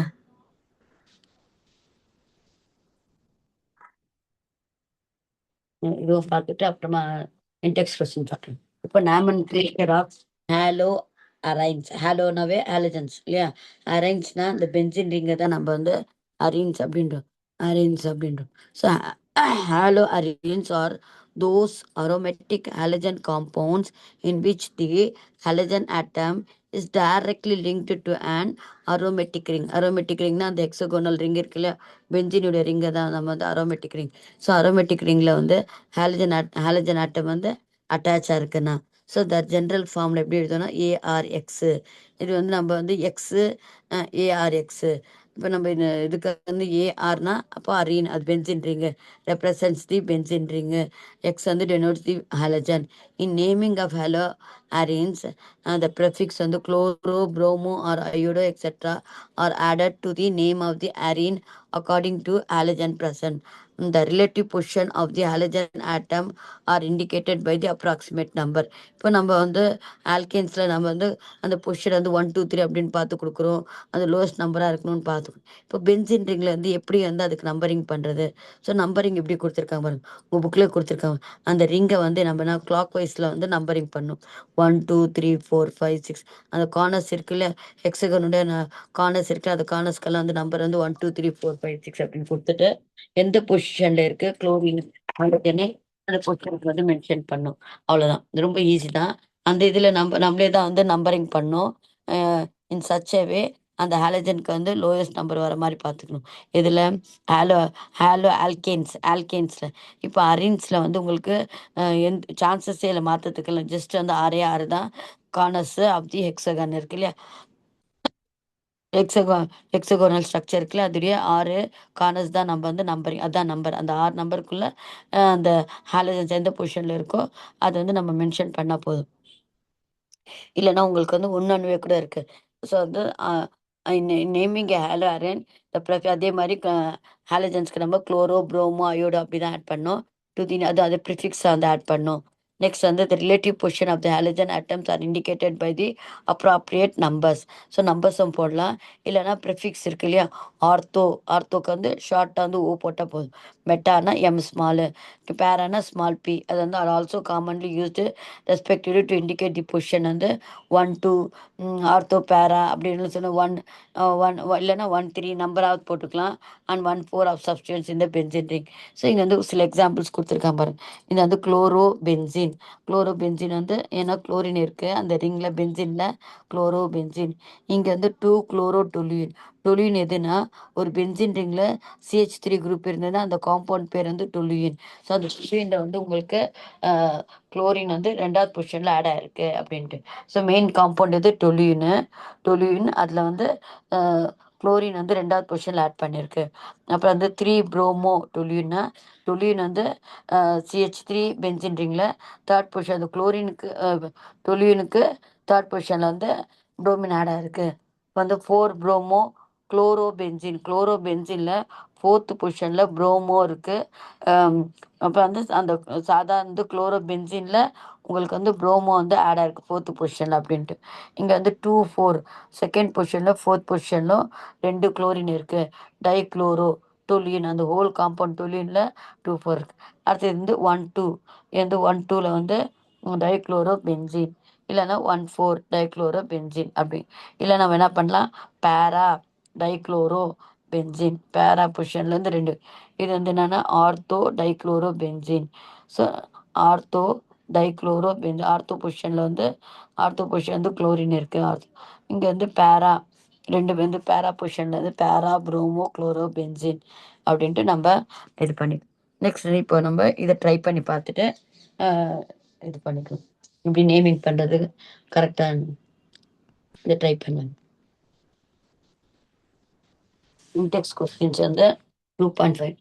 இதுவும் பார்த்துட்டு அப்புறமா இன்டெக்ஸ் கொஸ்டின் பார்க்கலாம். இப்போ நாமன் கிளியர் ஆஃப் ஹேலோ அரைன்ஸ். ஹேலோனாவே ஹேலஜன்ஸ் இல்லையா? அரைன்ஸ்னா இந்த பென்சின் ரிங்கை தான் நம்ம வந்து அரேஞ்ச் அப்படின்றோம். அரேஞ்ச் அப்படின்றோம். So halo arenes are those aromatic halogen compounds in which the halogen atom is directly linked to an aromatic ring. aromatic ringனா அந்த hexagonal ring இருக்கு இல்லையா? பென்சினுடைய ரிங்கை தான் நம்ம வந்து அரோமேட்டிக் ரிங். ஸோ அரோமேட்டிக் ரிங்கில் வந்து ஹாலஜன் ஆட்டம் வந்து அட்டாச்சாக இருக்குன்னா, ஸோ த ஜென்ரல் ஃபார்மில் எப்படி எழுதணும்? ஏஆர்எக்ஸு. இது வந்து நம்ம வந்து எக்ஸு ஏஆர்எக்ஸு. இப்போ நம்ம இதுக்கு வந்து ஏஆர்னா அப்போ அரீன், அது benzene ring represents the benzene ring. X வந்து denotes the halogen. In naming of halo arenes the prefix வந்து chloro, bromo or iodo etc. are added to the name of the arene according to halogen present. The relative position of the halogen atom are indicated by the approximate number. இப்போ நம்ம வந்து ஆல்கேன்ஸில் நம்ம வந்து அந்த position வந்து 1 2 3 அப்படின்னு பார்த்து கொடுக்குறோம். அந்த லோவஸ்ட் நம்பராக இருக்கணும்னு பார்த்துக்கணும். இப்போ பென்சின் ரிங்கில் வந்து எப்படி வந்து அதுக்கு நம்பரிங் பண்ணுறது? ஸோ நம்பரிங் எப்படி கொடுத்துருக்காங்க பாருங்க, உங்கள் புக்கில் கொடுத்துருக்காங்க. அந்த ரிங்கை வந்து நம்ம கிளாக் வைஸில் வந்து நம்பரிங் பண்ணும். 1 2 3 4 5 6 அந்த கார்னர்ஸ் இருக்குல்ல, ஹெக்ஸகனுடைய கார்னர்ஸ் இருக்குல்ல, அந்த கார்னர்ஸ்க்கெல்லாம் வந்து நம்பர் வந்து 1 2 3 4 5 6 அப்படின்னு கொடுத்துட்டு எந்த பொசிஷன்ல இருக்கு குளோரின் ஹைட்ரஜனை அந்த பொசிஷனுக்கு வந்து மென்ஷன் பண்ணும். அவ்வளோதான், இது ரொம்ப ஈஸி தான். அந்த இதில் நம்மளே தான் வந்து நம்பரிங் பண்ணோம். இன் சச் a way அந்த ஹாலஜனுக்கு வந்து லோயஸ்ட் நம்பர் வர மாதிரி பார்த்துக்கணும். இதில் ஹாலோ ஹாலோ ஆல்கேன்ஸில் இப்போ அரின்ஸில் வந்து உங்களுக்கு எந்த சான்சஸே இல்லை மாற்றத்துக்கு இல்லை. ஜஸ்ட் வந்து 6 தான் கார்னர்ஸ் ஆஃப் தி ஹெக்ஸகன் இருக்கு இல்லையா? ஹெக்ஸகோ ஹெக்ஸகோனல் ஸ்ட்ரக்சர் இருக்குல்ல, அதுடைய 6 கார்னர்ஸ் தான் நம்ம வந்து நம்பரிங். அதான் நம்பர். அந்த 6 நம்பருக்குள்ள அந்த ஹாலஜன்ஸ் எந்த பொசிஷனில் இருக்கோ அதை வந்து நம்ம மென்ஷன் பண்ணால் போதும். இல்லைன்னா உங்களுக்கு வந்து ஒன்னொன்னுவே கூட இருக்கு. ஸோ வந்து நேமிங் ஹேலோ அரேன் அதே மாதிரி ஹாலஜன்ஸ்க்கு நம்ம குளோரோ, ப்ரோமோ, அயோடோ அப்படி தான் ஆட் பண்ணோம். டு தி அது ப்ரிஃபிக்ஸ் வந்து ஆட் பண்ணோம். நெக்ஸ்ட் வந்து the relative position of the halogen atoms are indicated by the appropriate numbers. So நம்பர்ஸும் போடலாம். இல்லைன்னா ப்ரிஃபிக்ஸ் இருக்கு இல்லையா? ஆர்த்தோக்கு வந்து ஷார்ட்டாக வந்து ஓ போட்டால் போதும். மெட்டானா எம் ஸ்மாலு, பேரானா ஸ்மால் பி. அது வந்து also commonly used respective to indicate the position வந்து 1 2 ஆர்த்தோ பேரா அப்படின்னு சொன்னால் 1 1 இல்லைன்னா 1 3 நம்பராவது போட்டுக்கலாம். அண்ட் 1 4 ஆஃப் சப்ஸ்டியூன்ஸ் இந்த பென்சின் ரிங். ஸோ இங்கே வந்து சில எக்ஸாம்பிள்ஸ் கொடுத்துருக்காங்க பாருங்க. இது வந்து குளோரோ பென்சின் வந்து ஏன்னா குளோரின் இருக்குது அந்த ரிங்கில், பென்சினில் குளோரோபென்சின். இங்கே வந்து 2 குளோரோ டொலியூன். டொலியூன் எதுனா ஒரு பென்சின் ரிங்கில் CH3 குரூப் இருந்ததுன்னா அந்த காம்பவுண்ட் பேர் வந்து டொலியூன். ஸோ அந்த டொலியூனில் வந்து உங்களுக்கு குளோரின் வந்து 2வது பொசிஷனில் ஆட் ஆயிருக்கு அப்படின்ட்டு. ஸோ மெயின் காம்பவுண்ட் இது டொலியூன் அதில் வந்து குளோரின் வந்து 2வது பொசிஷனில் ஆட் பண்ணியிருக்கு. அப்புறம் வந்து 3 ப்ரோமோ டொலியூன்னா டொலியூன் வந்து CH3 பென்சின் ரிங்கில் 3rd பொசிஷன். அந்த குளோரினுக்கு டொலியூனுக்கு 3rd பொசிஷனில் வந்து ப்ரோமின் ஆட் ஆயிருக்கு. இப்போ வந்து 4 ப்ரோமோ குளோரோபென்சினில் 4th பொசிஷனில் ப்ரோமோ இருக்குது. அப்போ வந்து அந்த சாதாரண வந்து குளோரோபென்சினில் உங்களுக்கு வந்து ப்ரோமோ வந்து ஆட் ஆயிருக்கு 4th பொசிஷனில் அப்படின்ட்டு. இங்கே வந்து 2 4 2nd பொசிஷனில் 4th பொசிஷன்லும் 2 குளோரின் இருக்குது. டைக்ளோரோ டொலியூன் அந்த ஹோல் காம்பவுண்ட் டொலியூனில் 2 4 இருக்குது. அடுத்தது வந்து 1 2 வந்து 1 2ல் வந்து டைக்ளோரோ பென்சின், இல்லைன்னா 1 4 டைக்ளோரோ பென்சின் அப்படி. இல்லை நம்ம என்ன பண்ணலாம், பேரா டைக்ளோரோ பென்சின் பேரா பொசிஷன்லேருந்து 2. இது வந்து என்னென்னா ortho dichloro benzene. So ortho dichloro benzene ortho position வந்து குளோரின் இருக்குது. இங்கே வந்து பேரா 2 வந்து பேரா பொசிஷனில் வந்து பேரா ப்ரோமோ குளோரோ பென்சின் அப்படின்ட்டு நம்ம இது பண்ணி நெக்ஸ்ட் இப்போ நம்ம இதை ட்ரை பண்ணி பார்த்துட்டு இது பண்ணிக்கலாம். இப்படி நேமிங் பண்ணுறது கரெக்டாக இதை ட்ரை பண்ணுங்க. இன்டெக்ஸ் கொஸ்டின்ஸ் வந்து 2.5.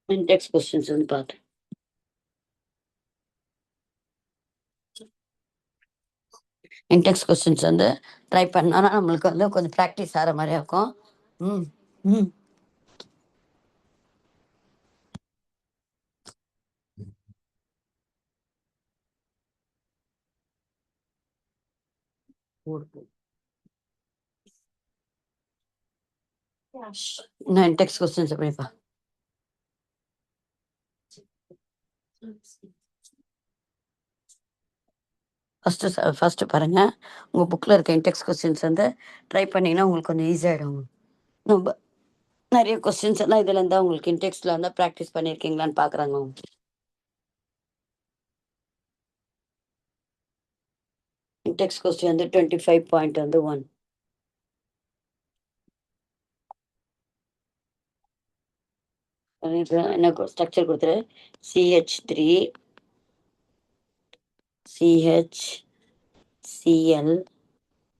இன்டெக்ஸ் கொஸ்டின்ஸ் வந்து பார்த்து இன்டெக்ஸ் கொஸ்டின்ஸ் வந்து ட்ரை பண்ணோன்னா நம்மளுக்கு வந்து கொஞ்சம் ப்ராக்டிஸ் ஆகிற மாதிரி இருக்கும். ம் ம் நான் இன்டெக்ஸ் கொஸ்டின்ஸ் எப்படிப்பா ஃபஸ்ட்டு பாருங்கள், உங்கள் புக்கில் இருக்க இன்டெக்ஸ் கொஸ்டின்ஸ் வந்து ட்ரை பண்ணிங்கன்னா உங்களுக்கு கொஞ்சம் ஈஸியாகிடும். நம்ம நிறைய கொஸ்டின்ஸ் எல்லாம் இதில் இருந்தால் உங்களுக்கு இன்டெக்ஸில் வந்து ப்ராக்டிஸ் பண்ணியிருக்கீங்களான்னு பார்க்குறாங்க. இன்டெக்ஸ் கொஸ்டின் வந்து 25.1 என்ன ஸ்ட்ரக்சர் கொடுத்துரு. CH3 CH Cl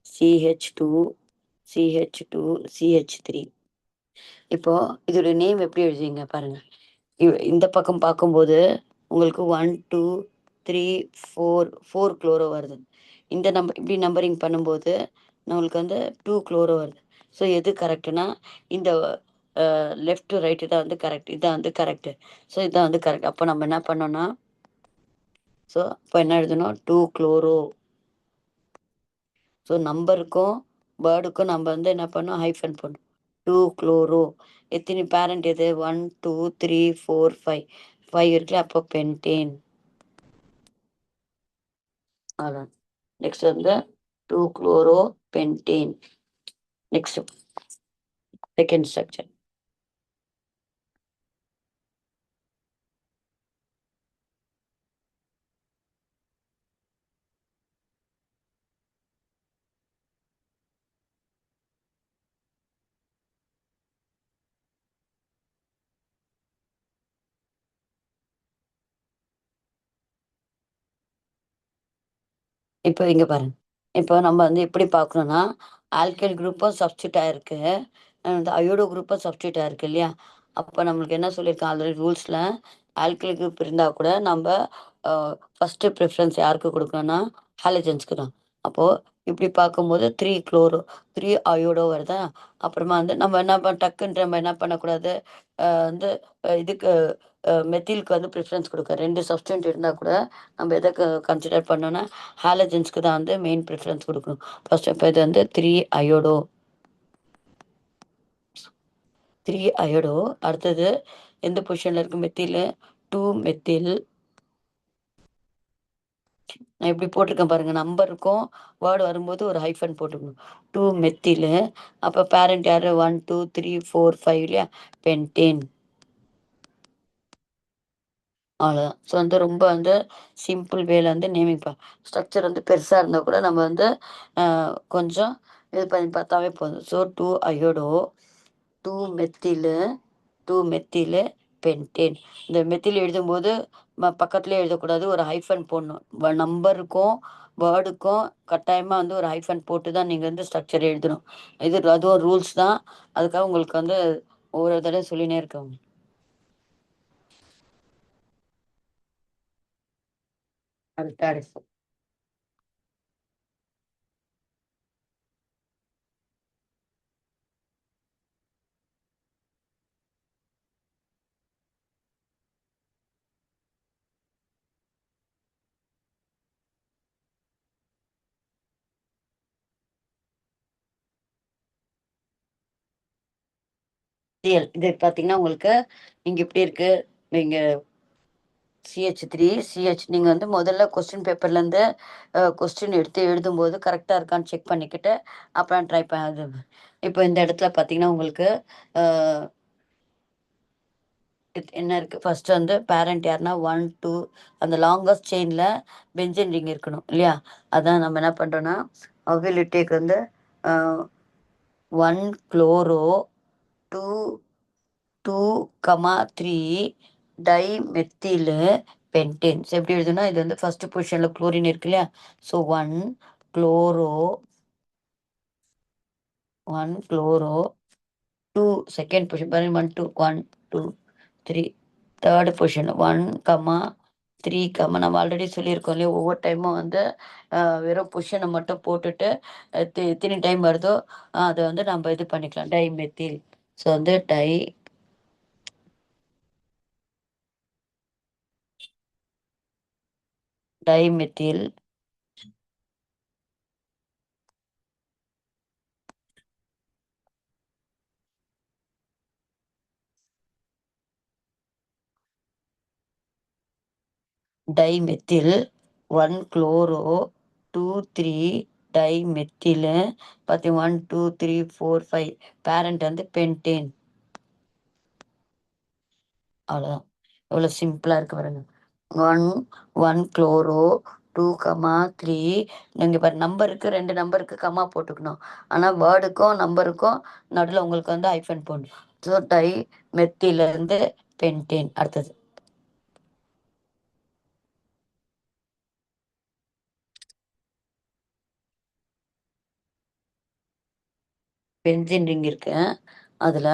CH2 CH2 CH3. இப்போ இதோட நேம் எப்படி எழுதுவீங்க பாருங்க. இந்த பக்கம் பார்க்கும்போது உங்களுக்கு 1 2 3 4 குளோரோ வருது. இந்த நம்பர் இப்படி நம்பரிங் பண்ணும்போது நம்மளுக்கு வந்து 2 குளோரோ வருது. ஸோ எது கரெக்டுனா இந்த லெஃப்ட் டு ரைட்டு தான் வந்து கரெக்ட். இதான் வந்து கரெக்டு. ஸோ இதான் வந்து கரெக்ட். அப்போ நம்ம என்ன பண்ணோம்னா, ஸோ இப்போ என்ன எழுதணும், 2 குளோரோ. ஸோ நம்பருக்கும் வேர்டுக்கும் நம்ம வந்து என்ன பண்ணோம், ஹைஃபன் பண்ணோம். 2 குளோரோ. எத்தனை பேரண்ட் எது, 1 2 3 4 5 5 இருக்குல்ல, அப்போ பென்டேன். அதான். நெக்ஸ்ட் வந்து 2 chloro pentane. Next second structure. இப்போ இங்க பாருங்க. இப்போ நம்ம வந்து எப்படி பார்க்கணும்னா, ஆல்கைல் குரூப்பும் சப்ஸ்டியூட் ஆயிருக்கு. அந்த அயோடோ குரூப்பும் சப்ஸ்டியூட் ஆயிருக்கு இல்லையா? அப்போ நம்மளுக்கு என்ன சொல்லியிருக்காங்க ஆல்ரெடி ரூல்ஸ்ல, ஆல்கைல் குரூப் இருந்தா கூட நம்ப ஃபர்ஸ்ட்டு ப்ரிஃபரன்ஸ் யாருக்கு குடுக்கணும்னா, ஹாலஜன்ஸ்க்கு தான். அப்போ இப்படி பார்க்கும்போது 3 குளோரோ 3 அயோடோ வருதா? அப்புறமா வந்து நம்ம டக்குன்னு நம்ம என்ன பண்ணக்கூடாது, வந்து இதுக்கு மெத்திலுக்கு வந்து ப்ரிஃபரன்ஸ் குடுக்க 2 சப்ஸ்டன்ட் இருந்தா கூட நம்ம எத கன்சிடர் பண்ணோம்னா, ஹாலஜன்ஸ்க்கு தான் வந்து மெயின் ப்ரிஃபரன்ஸ் குடுக்கணும். ஃபர்ஸ்ட் இப்போ இது வந்து 3 அயோடோ 3 அயோடோ. அடுத்தது எந்த பொசிஷன்ல இருக்கு மெத்திலு? 2 மெத்தில். நான் எப்படி போட்டிருக்கேன் பாருங்க. நம்பருக்கும் வேர்ட் வரும்போது ஒரு ஹைஃபன் போட்டுக்கணும். 2 மெத்திலு. அப்ப பேரண்ட் யாரு? 1 2 3 4 5 இல்லையா? பென்டேன். அவ்வளோதான். ஸோ வந்து ரொம்ப வந்து சிம்பிள் வேல வந்து நேமிங் ஸ்ட்ரக்சர் வந்து பெருசா இருந்தா கூட நம்ம வந்து அ கொஞ்சம் இது பண்ணி பார்த்தாவே போதும். So 2 iodo 2 methyl 2 methyl pentane. இந்த மெத்தில் எழுதும்போது பக்கத்திலேயே எழுதக்கூடாது. ஒரு ஹைஃபன் போடணும். நம்பருக்கும், வேர்டுக்கும் கட்டாயமா வந்து ஒரு ஹைஃபன் போட்டு தான் நீங்க வந்து ஸ்ட்ரக்சர் எழுதணும். அதுவும் ரூல்ஸ் தான். அதுக்காக உங்களுக்கு வந்து ஒவ்வொரு தடவ சொல்லினே இருக்கேன். அடுத்து. இது பார்த்தீங்கன்னா, உங்களுக்கு இங்க எப்படி இருக்கு? நீங்க CH3 நீங்க வந்து முதல்ல கொஸ்டின் பேப்பர்லேருந்து கொஸ்டின் எடுத்து எழுதும்போது கரெக்ட்டா இருக்கான்னு செக் பண்ணிக்கிட்டு, அப்புறம் ட்ரை அது இப்போ இந்த இடத்துல பார்த்தீங்கன்னா, உங்களுக்கு அ என்ன இருக்கு? ஃபர்ஸ்ட்டு வந்து பேரண்ட் யாருன்னா 1, 2 அந்த லாங்கஸ்ட் செயின்ல பென்சீன் ரிங் இருக்கணும் இல்லையா? அதான் நம்ம என்ன பண்றோம்னா, அவைலபிலிட்டிக்கு வந்து அ 1 குளோரோ 2 2, 3 டைமெத்திலு பென்டேன். ஸோ எப்படி எழுதுனா, இது வந்து ஃபர்ஸ்ட் பொசிஷன்ல குளோரின் இருக்கு இல்லையா? So chloro 1 chloro 2 second position பாருங்க. 1 2 1 2 3 தேர்ட் பொசிஷன் 1, த்ரீ கமா நம்ம ஆல்ரெடி சொல்லியிருக்கோம் இல்லையா, ஒவ்வொரு டைமும் வந்து வெறும் பொசிஷனை மட்டும் போட்டுட்டு எத்தனை டைம் வருதோ அதை வந்து நம்ம இது பண்ணிக்கலாம். Dimethyl. ஸோ வந்து டைமெத்தில் டைமெத்தில் 1 குளோரோ 2 3 டைமெத்தில் பார்த்தி 1 2 3 4 5 பேரண்ட் வந்து பென்டேன். அவ்வளோதான். எவ்வளோ சிம்பிளாக இருக்கு பாருங்க. 1 1 குளோரோ 2 கமா 3. நீங்கள் இப்போ நம்பருக்கு 2 நம்பருக்கு கமா போட்டுக்கணும். ஆனால் வேர்டுக்கும் நம்பருக்கும் நடுவில் உங்களுக்கு வந்து ஐஃபன் போடணும். ஸோ டை மெத்திலேருந்து பென்டேன். அடுத்தது பென்சின் ரிங் இருக்கு. அதில்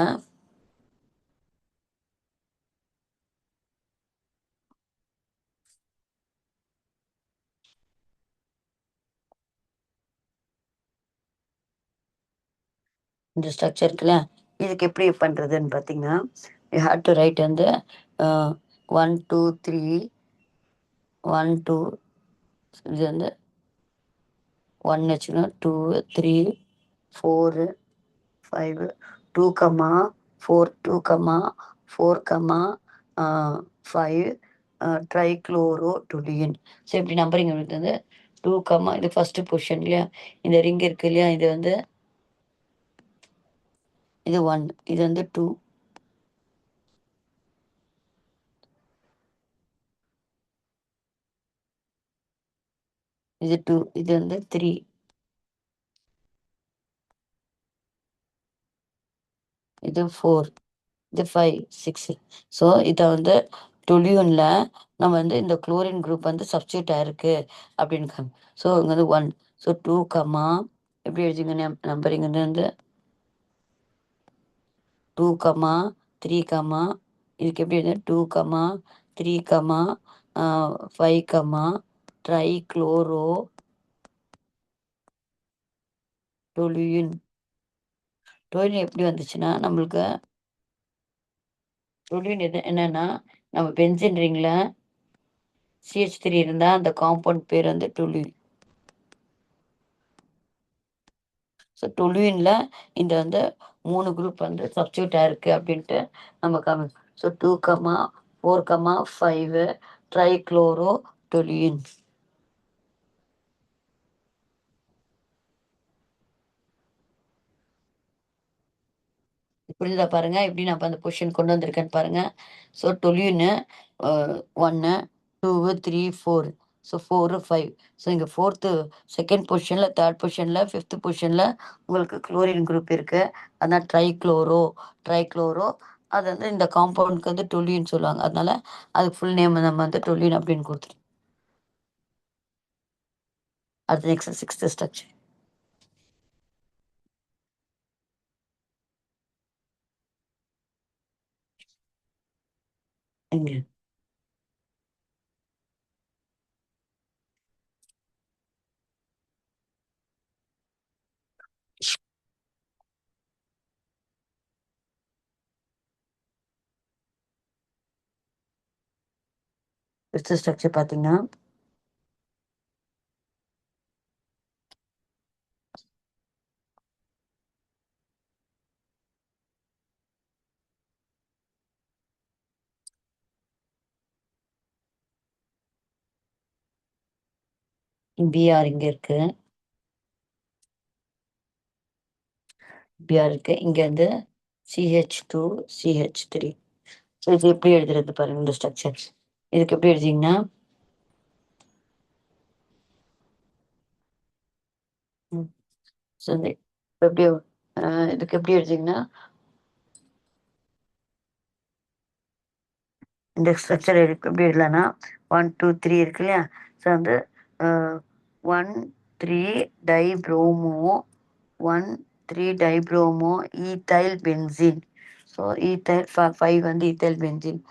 இந்த ஸ்ட்ரக்சர் இருக்குல்ல, இதுக்கு எப்படி பண்ணுறதுன்னு பார்த்தீங்கன்னா, யூ ஹேவ் டு ரைட் வந்து 1 2 3 1 2. இது வந்து 1 வச்சுக்கணும். 2 3 4 5 2 கமா 4 2 கமா 4 கமா 5 ட்ரைக்ளோரோடொலுயின். ஸோ இப்படி நம்பரிங் வந்து 2 கமா இது ஃபஸ்ட்டு பொசிஷன் இல்லையா, இந்த ரிங் இருக்கு இல்லையா, இது வந்து இது 1, இது வந்து 2, இது 2, இது வந்து 3, இது 4, இது 5 6. ஸோ இதை வந்து டொலியூனில் நம்ம வந்து இந்த குளோரின் குரூப் வந்து சப்ஸ்டியூட் ஆயிருக்கு அப்படின்னு. ஸோ இங்கே வந்து 1. ஸோ 2 கமா எப்படி எழுதிங்க நம்பரிங் வந்து 2 கமா 3 கமா இதுக்கு எப்படி எழுது 2 comma 3 comma 5 comma trichloro toluene. Toluene எப்படி வந்துச்சுன்னா நம்மளுக்கு டொலுயின் எது என்னன்னா, நம்ம பென்சின் ரிங்கில் CH3 இருந்தால் அந்த காம்பவுண்ட் பேர் வந்து டொலுயின். ஸோ டொலுயினில் இந்த வந்து 3 குரூப் வந்து சப்ஸ்டியூட் ஆயிருக்கு அப்படின்ட்டு நம்ம so 2 comma 4 comma 5 trichloro toluene. புரியுதா பாருங்க, எப்படி நான் அந்த பொசிஷன் கொண்டு வந்திருக்கேன்னு பாருங்க. ஸோ டொலியூன்னு 1 2 3 4. ஸோ 4 5. ஸோ இங்கே ஃபோர்த்து செகண்ட் பொசிஷனில் தேர்ட் பொசிஷனில் ஃபிஃப்த் பொசிஷனில் உங்களுக்கு குளோரின் குரூப் இருக்குது. அதான் ட்ரைக்ளோரோ. அது வந்து இந்த காம்பவுண்டுக்கு வந்து டொலியூன்னு சொல்லுவாங்க. அதனால அதுக்கு ஃபுல் நேம் நம்ம வந்து டொலியூன் அப்படின்னு கொடுத்துருவோம். அடுத்து நெக்ஸ்ட் சிக்ஸ்த் ஸ்ட்ரக்சர். இங்கே ஃபிஃப்த் ஸ்ட்ரக்சர் பார்த்தீங்கன்னா பிஆர் இங்கே இருக்குது. பிஆர் இருக்குது. இங்கே வந்து CH2 CH3. ஸோ இது எப்படி எழுதுறது பாருங்க இந்த ஸ்ட்ரக்சர். இதுக்கு எப்படி எழுதிங்கன்னா ஸோ எப்படி இதுக்கு எப்படி எழுதிங்கன்னா இந்த ஸ்ட்ரக்சர் எப்படி எழுதலாம்னா 1 2 3 இருக்கு இல்லையா. ஸோ வந்து 1 3 dibromo 1 3 dibromo ethyl benzene. So ethyl 5 வந்து ஈத்தைல் பென்சின்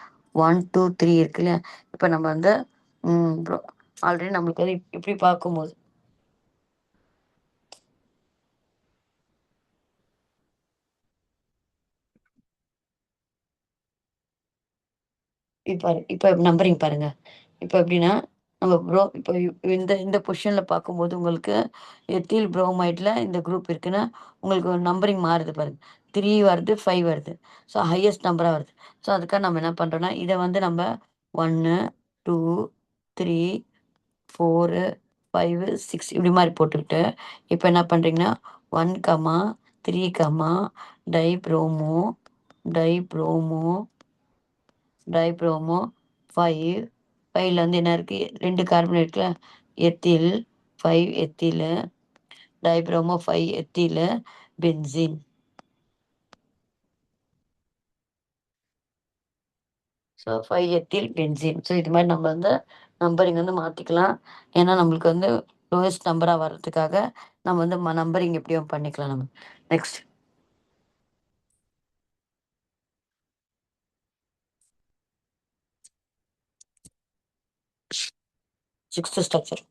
1 2 3 இருக்கு இல்லையா. இப்போ நம்ம வந்து ப்ரோ ஆல்ரெடி நம்மளுக்கு வந்து இப்படி பார்க்கும்போது இப்போ நம்பரிங் பாருங்க. இப்போ எப்படின்னா, நம்ம ப்ரோ இப்போ இந்த இந்த பொசிஷன்ல பார்க்கும்போது உங்களுக்கு எத்தில் புரோமைட்ல இந்த குரூப் இருக்குன்னா, உங்களுக்கு ஒரு நம்பரிங் மாறுது பாருங்க. 3 வருது, 5 வருது. ஸோ ஹையஸ்ட் நம்பரா வருது. ஸோ அதுக்காக நம்ம என்ன பண்றோம்னா, இத வந்து நம்ம 1, 2, 3, 4, 5, 6 இப்படி மாரி போட்டுக்கிட்டு, இப்ப என்ன பண்றீங்கன்னா, 1, 3, டைப்ரோமோ டைப்ரோமோ டைப்ரோமோ 5 5ல வந்து என்ன இருக்கு? 2 கார்பன் இருக்குல்ல. Ethyl 5 ethyl, dibromo 5 ethyl, benzene. So 5 ethyl benzene. So இது மாரி நம்ம வந்து நம்பரிங் வந்து மாத்திக்கலாம். ஏன்னா நம்மளுக்கு வந்து லோயஸ்ட் நம்பரா வர்றதுக்காக நம்ம வந்து நம்பரிங் எப்படியும் பண்ணிக்கலாம் நம்ம. நெக்ஸ்ட் 6த் ஸ்ட்ரக்சர்.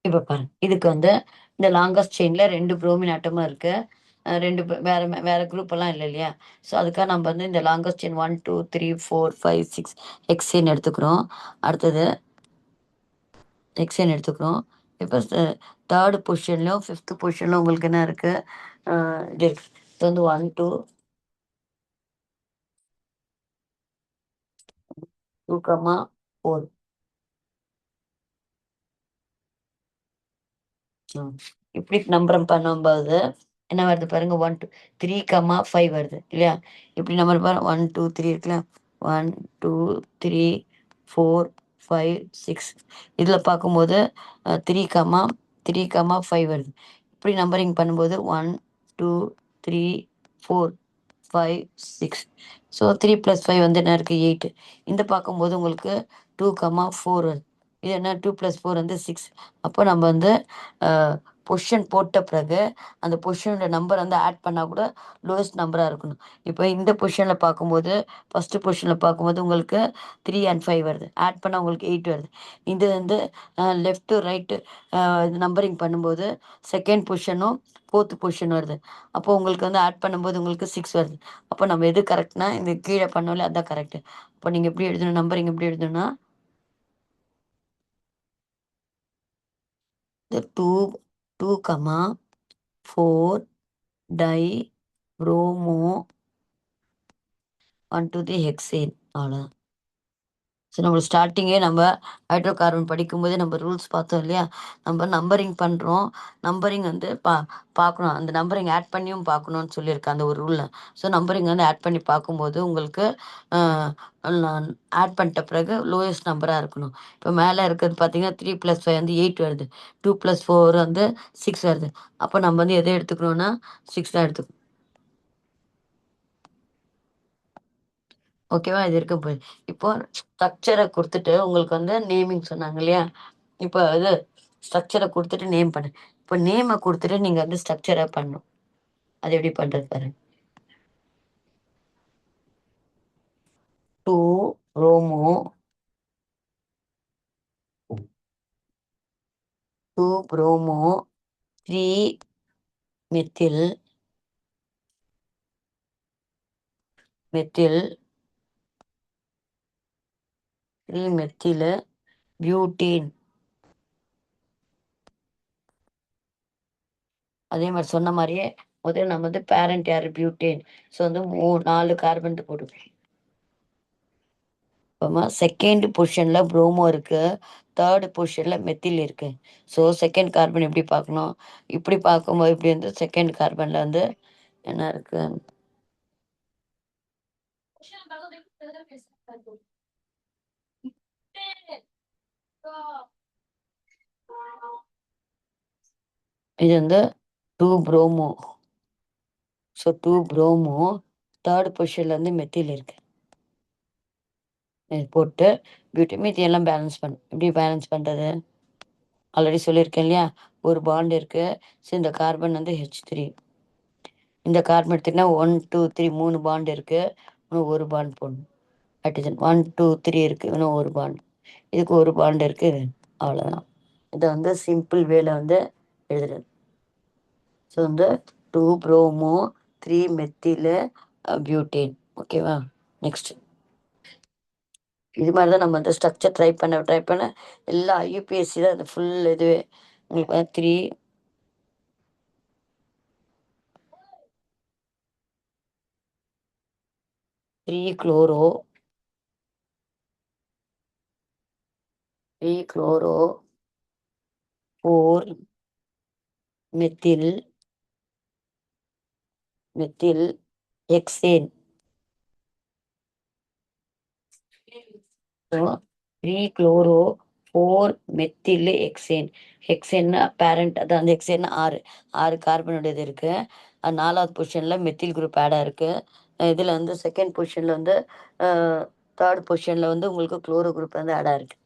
இப்ப பாருங்க. இதுக்கு வந்து இந்த லாங்கஸ்ட் செயின்ல 2 புரோமின் ஆட்டமும் இருக்கு. 2 வேற குரூப் எல்லாம் இல்ல இல்லையா? ஸோ அதுக்காக நம்ம வந்து இந்த லாங்கஸ்ட் செயின் 1, 2, 3, 4, 5, 6 ஹெக்சேன் எடுத்துக்கிறோம். அடுத்தது ஹெக்சேன் எடுத்துக்கிறோம். இப்போ 3 பொசிஷன்லயும் 5த் பொசிஷன்ல உங்களுக்கு என்ன இருக்கு? அ இது இருக்கு. இது வந்து 1, 2, 4. ம். இப்படி நம்பரம் பண்ணும்போது என்ன வருது பாருங்க. 1, 2, 3, 5 வருது இல்லையா? இப்படி நம்பர் பாருங்க. 1, 2, 3 இருக்குல்ல. 1, 2, 3, 4, 5, 6 இதுல பார்க்கும்போது 3, 5 வருது. இப்படி நம்பரிங் பண்ணும்போது 1, 2, 3, 4, 5, 6. ஸோ 3 + 5 வந்து என்ன இருக்கு? 8. இந்த பார்க்கும்போது உங்களுக்கு 2, 4 வருது. இது என்ன? 2 + 4 வந்து 6. அப்போ நம்ம வந்து அ பொசிஷன் போட்ட பிறகு, அந்த பொசிஷனோட நம்பர் வந்து ஆட் பண்ணா கூட லோயஸ்ட் நம்பரா இருக்கணும். இப்போ இந்த பொசிஷன்ல பார்க்கும்போது, ஃபர்ஸ்ட் பொசிஷன்ல பார்க்கும்போது உங்களுக்கு 3 அண்ட் 5 வருது. ஆட் பண்ணா உங்களுக்கு 8 வருது. இது வந்து லெஃப்ட் டூ ரைட் நம்பரிங் பண்ணும்போது, 2ண்ட் பொசிஷனும், 4த் பொசிஷன் வருது. அப்போ உங்களுக்கு வந்து ஆட் பண்ணும்போது உங்களுக்கு 6 வருது. அப்போ நம்ம எது கரெக்ட்னா, இந்த கீழ பண்ணோம்ல அதான் கரெக்ட். அப்போ நீங்க எப்படி எழுதணும்? நம்பரிங் எப்படி எழுதணும்னா, இந்த 2, 4 dibromo onto the hexane. அவ்வளோதான். ஸோ நம்ம ஸ்டார்ட்டிங்கே நம்ம ஹைட்ரோ கார்பன் படிக்கும்போதே நம்ம ரூல்ஸ் பார்த்தோம் இல்லையா? நம்ம நம்பரிங் பண்ணுறோம். நம்பரிங் வந்து பார்க்கணும். அந்த நம்பரிங் ஆட் பண்ணியும் பார்க்கணும்னு சொல்லியிருக்கேன் அந்த ஒரு ரூல்ல. ஸோ நம்பரிங் வந்து ஆட் பண்ணி பார்க்கும்போது உங்களுக்கு அ ஆட் பண்ணிட்ட பிறகு லோயஸ்ட் நம்பரா இருக்கணும். இப்போ மேல இருக்கிறது பார்த்தீங்கன்னா 3 + 5 வந்து 8 வருது. 2 + 4 வந்து 6 வருது. அப்போ நம்ம வந்து எத எடுத்துக்கணும்னா 6 தான் எடுத்துக்கணும். ஓகேவா? இது இருக்க போகுது. இப்போ ஸ்ட்ரக்சர குடுத்துட்டு உங்களுக்கு வந்து நேமிங் சொன்னாங்க இல்லையா? இப்போ இது ஸ்ட்ரக்சர குடுத்துட்டு நேம் பண்ணு. இப்போ நேம குடுத்துட்டு நீங்க வந்து ஸ்ட்ரக்சரா பண்ணணும். அது எப்படி பண்றது பாருங்க. 2 ரோமோ 2 புரோமோ 3 மெத்தில் மெத்தில் 3 மெத்திலு பியூட்டேன். அதே மாரி சொன்ன மாரியே முதல்ல நம்ம வந்து பேரண்ட் யாரு? பியூட்டேன். ஸோ வந்து 4 கார்பன் போட்டுக்கணும். அப்புறமா 2ண்ட் பொசிஷன்ல புரோமோ இருக்கு. 3 பொசிஷன்ல மெத்தில் இருக்கு. ஸோ 2ண்ட் கார்பன் எப்படி பார்க்கணும்? இப்படி பார்க்கும்போது இப்படி வந்து 2ண்ட் கார்பன்ல வந்து என்ன இருக்கு? இது வந்து 2 புரோமோ. ஸோ 2 புரோமோ 3 பொசிஷன்ல வந்து மெத்தில் இருக்கு. போட்டு பியூட்டி மீதி எல்லாம் பேலன்ஸ் பண்ணும். எப்படி பேலன்ஸ் பண்ணுறது? ஆல்ரெடி சொல்லியிருக்கேன் இல்லையா? ஒரு பாண்ட் இருக்குது. ஸோ இந்த கார்பன் வந்து H3. இந்த கார்பன் எடுத்திங்கன்னா 1 2 3 3 பாண்ட் இருக்குது. இன்னும் ஒரு பாண்ட் போடணும். ஹைட்ரஜன் 1 2 3 இருக்குது. இன்னும் ஒரு பாண்ட். இதுக்கு ஒரு பாண்ட் இருக்குது. அவ்வளோதான். இதை வந்து சிம்பிள் வேல வந்து எழுதுறது. ஸோ வந்து 2 ப்ரோமோ 3 மெத்திலு பியூட்டேன். ஓகேவா? நெக்ஸ்ட் இது மாதிரி தான் நம்ம வந்து ஸ்ட்ரக்சர் ட்ரை பண்ண எல்லா ஐயூபிஎஸ்சி தான் அது ஃபுல் இதுவே. உங்களுக்கு வந்து 3 chloro 4 methyl hexane. So 3 chloro 4 methyl ஹெக்சேன்னா பேரண்ட், அதான் அந்த ஹெக்சேன்னா 6 கார்பனுடையது இருக்குது. அது 4வது பொசிஷனில் மெத்தில் குரூப் ஆடாக இருக்குது. இதில் வந்து செகண்ட் பொசிஷனில் வந்து தேர்ட் பொசிஷனில் வந்து உங்களுக்கு குளோரோ குரூப் வந்து ஆடாக இருக்குது.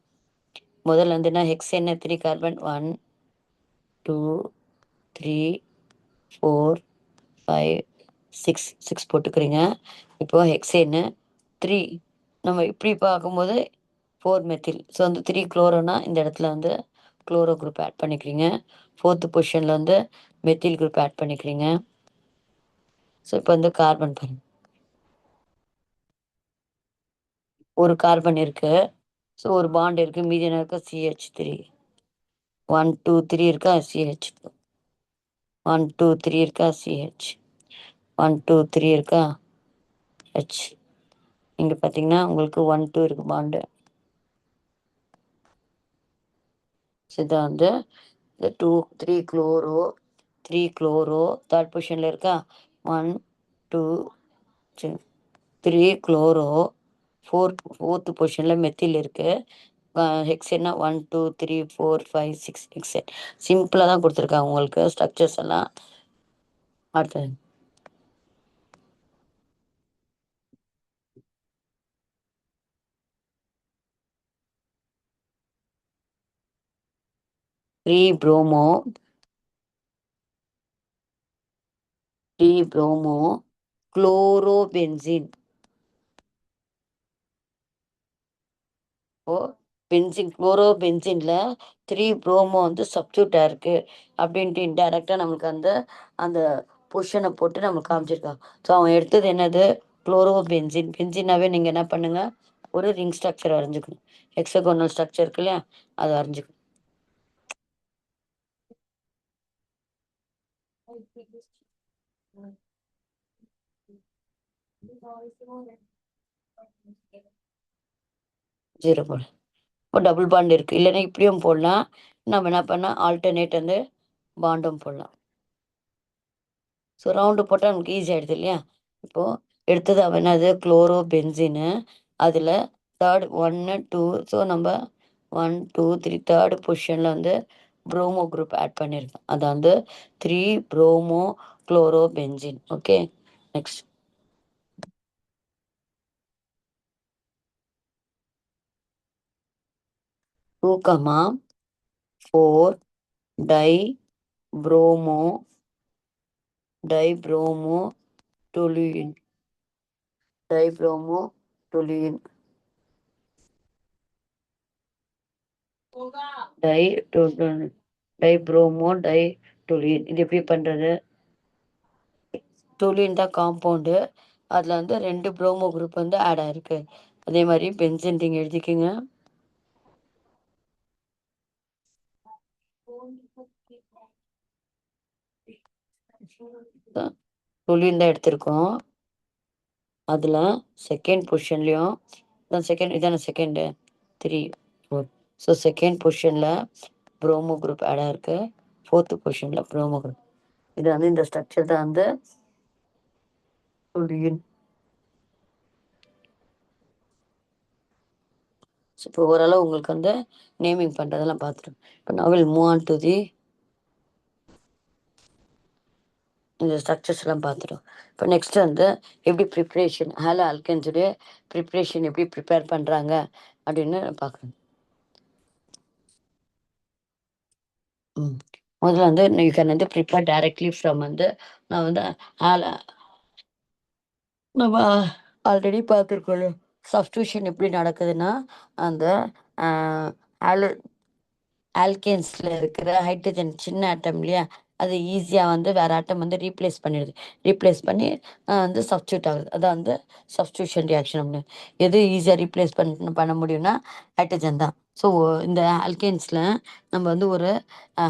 முதல்ல வந்து என்ன ஹெக்சேன் 3 கார்பன் 1 2 3 4 5 6 போட்டுக்கிறீங்க. இப்போ ஹெக்சேனு 3 நம்ம இப்படி பார்க்கும்போது 4 மெத்தில். ஸோ வந்து 3 குளோரோனா இந்த இடத்துல வந்து குளோரோ குரூப் ஆட் பண்ணிக்கிறீங்க. 4th பொசிஷனில் வந்து மெத்தில் குரூப் ஆட் பண்ணிக்கிறீங்க. ஸோ இப்போ வந்து கார்பன் பாருங்க, ஒரு கார்பன் இருக்கு. ஸோ ஒரு பாண்ட் இருக்கு, மீதி என்ன இருக்கு? CH3. 1 2 3 இருக்கா? CH. 1 2 3 இருக்கா? CH. 1 2 3 இருக்கா? H. இங்க பார்த்தீங்கன்னா உங்களுக்கு 1 2 இருக்கு பாண்டு. ஸோ இதை வந்து இந்த 2 3 குளோரோ தேர்ட் பொசிஷனில் இருக்கா? 1 2 3 குளோரோ 4th பொசிஷனில் மெத்தில் இருக்குது. ஹெக்சேன்னா 1 2 3 4 5 6 ஹெக்சேன். சிம்பிளாக தான் கொடுத்துருக்காங்க உங்களுக்கு ஸ்ட்ரக்சர்ஸ் எல்லாம். அடுத்தது 3 ப்ரோமோ 3 ப்ரோமோ குளோரோபென்சின். ஓ குளோரோபென்சின்ல 3 ப்ரோமோ வந்து சப்ஸ்டியூட்டாக இருக்குது அப்படின்ட்டு இன்டைரக்டாக நமக்கு அந்த அந்த பொசிஷனை போட்டு நமக்கு காமிச்சிருக்கான். ஸோ அவன் எடுத்தது என்னது? குளோரோபென்சின். பென்சினாவே நீங்கள் என்ன பண்ணுங்க, ஒரு ரிங் ஸ்ட்ரக்சர் வரைஞ்சிக்கணும். ஹெக்ஸகோனல் ஸ்ட்ரக்சர் இருக்கு இல்லையா, அதை வரைஞ்சிக்கணும். ஜீரோ போட இப்போ டபுள் பாண்ட் இருக்குது. இல்லைன்னா இப்படியும் போடலாம். நம்ம என்ன பண்ணால் ஆல்டர்னேட் வந்து பாண்டும் போடலாம். ஸோ ரவுண்டு போட்டால் நமக்கு ஈஸி ஆகிடுது இல்லையா? இப்போது எடுத்தது அவன் என்னது? குளோரோ பென்சின்னு. அதில் தேர்ட் 1 2. ஸோ நம்ம 1 2 3 தேர்டு பொசிஷனில் வந்து ப்ரோமோ குரூப் ஆட் பண்ணியிருக்கேன். அதை வந்து 3 bromo chloro benzene. Okay, next 2 4 di bromo toluene dibromo toluene di dibromo toluene. இது எப்படி பண்ணுறது? டொலுயின் தான் காம்பவுண்டு. அதில் வந்து 2 ப்ரோமோ குரூப் வந்து ஆட் ஆயிருக்கு. அதே மாதிரி பென்சின் நீங்கள் எழுதிக்கிங்க. டொலுயின் தான் எடுத்திருக்கோம். அதில் செகண்ட் பொசிஷன்லேயும் இதான செகண்டு 3 4. ஸோ செகண்ட் பொசிஷனில் ப்ரோமோ குரூப் ஆட் ஆயிருக்கு. 4th பொசிஷனில் ப்ரோமோ குரூப். இது வந்து இந்த ஸ்ட்ரக்சர் தான் வந்து டொலுயின். ஸோ இப்போ ஓரளவு உங்களுக்கு வந்து நேமிங் பண்ணுறதெல்லாம் பார்த்துருக்கோம். இப்போ now we'll move on to the இந்த ஸ்ட்ரக்சர்ஸ்லாம் பார்த்துட்டோம். இப்போ நெக்ஸ்ட் வந்து எப்படி ப்ரிப்பரேஷன் ஹேலோ ஆல்கேன்ஸுடைய ப்ரிப்பரேஷன் எப்படி ப்ரிப்பேர் பண்ணுறாங்க அப்படின்னு பார்க்கணும். ம். முதல்ல வந்து யூ கேன் வந்து ப்ரிப்பேர் டைரக்ட்லி ஃப்ரம் வந்து நான் வந்து ஆல நம்ம ஆல்ரெடி பார்த்துருக்கோம்ல. சப்ஸ்டியூஷன் எப்படி நடக்குதுன்னா, அந்த அ ஆலு ஆல்கேன்ஸ்ல இருக்கிற ஹைட்ரஜன் சின்ன ஆட்டம் இல்லையா? அது ஈஸியா வந்து வேற ஆட்டம் வந்து ரீப்ளேஸ் பண்ணிடுது. ரீப்ளேஸ் பண்ணி வந்து சப்ஸ்டிட்யூட் ஆகுது. அதான் வந்து சப்ஸ்டிடியூஷன் ரியாக்ஷன் அப்படின்னு. எது ஈஸியா ரீப்ளேஸ் பண்ண முடியும்னா, ஹைட்ரஜன் தான். ஸோ இந்த ஆல்கேன்ஸ்ல நம்ம வந்து ஒரு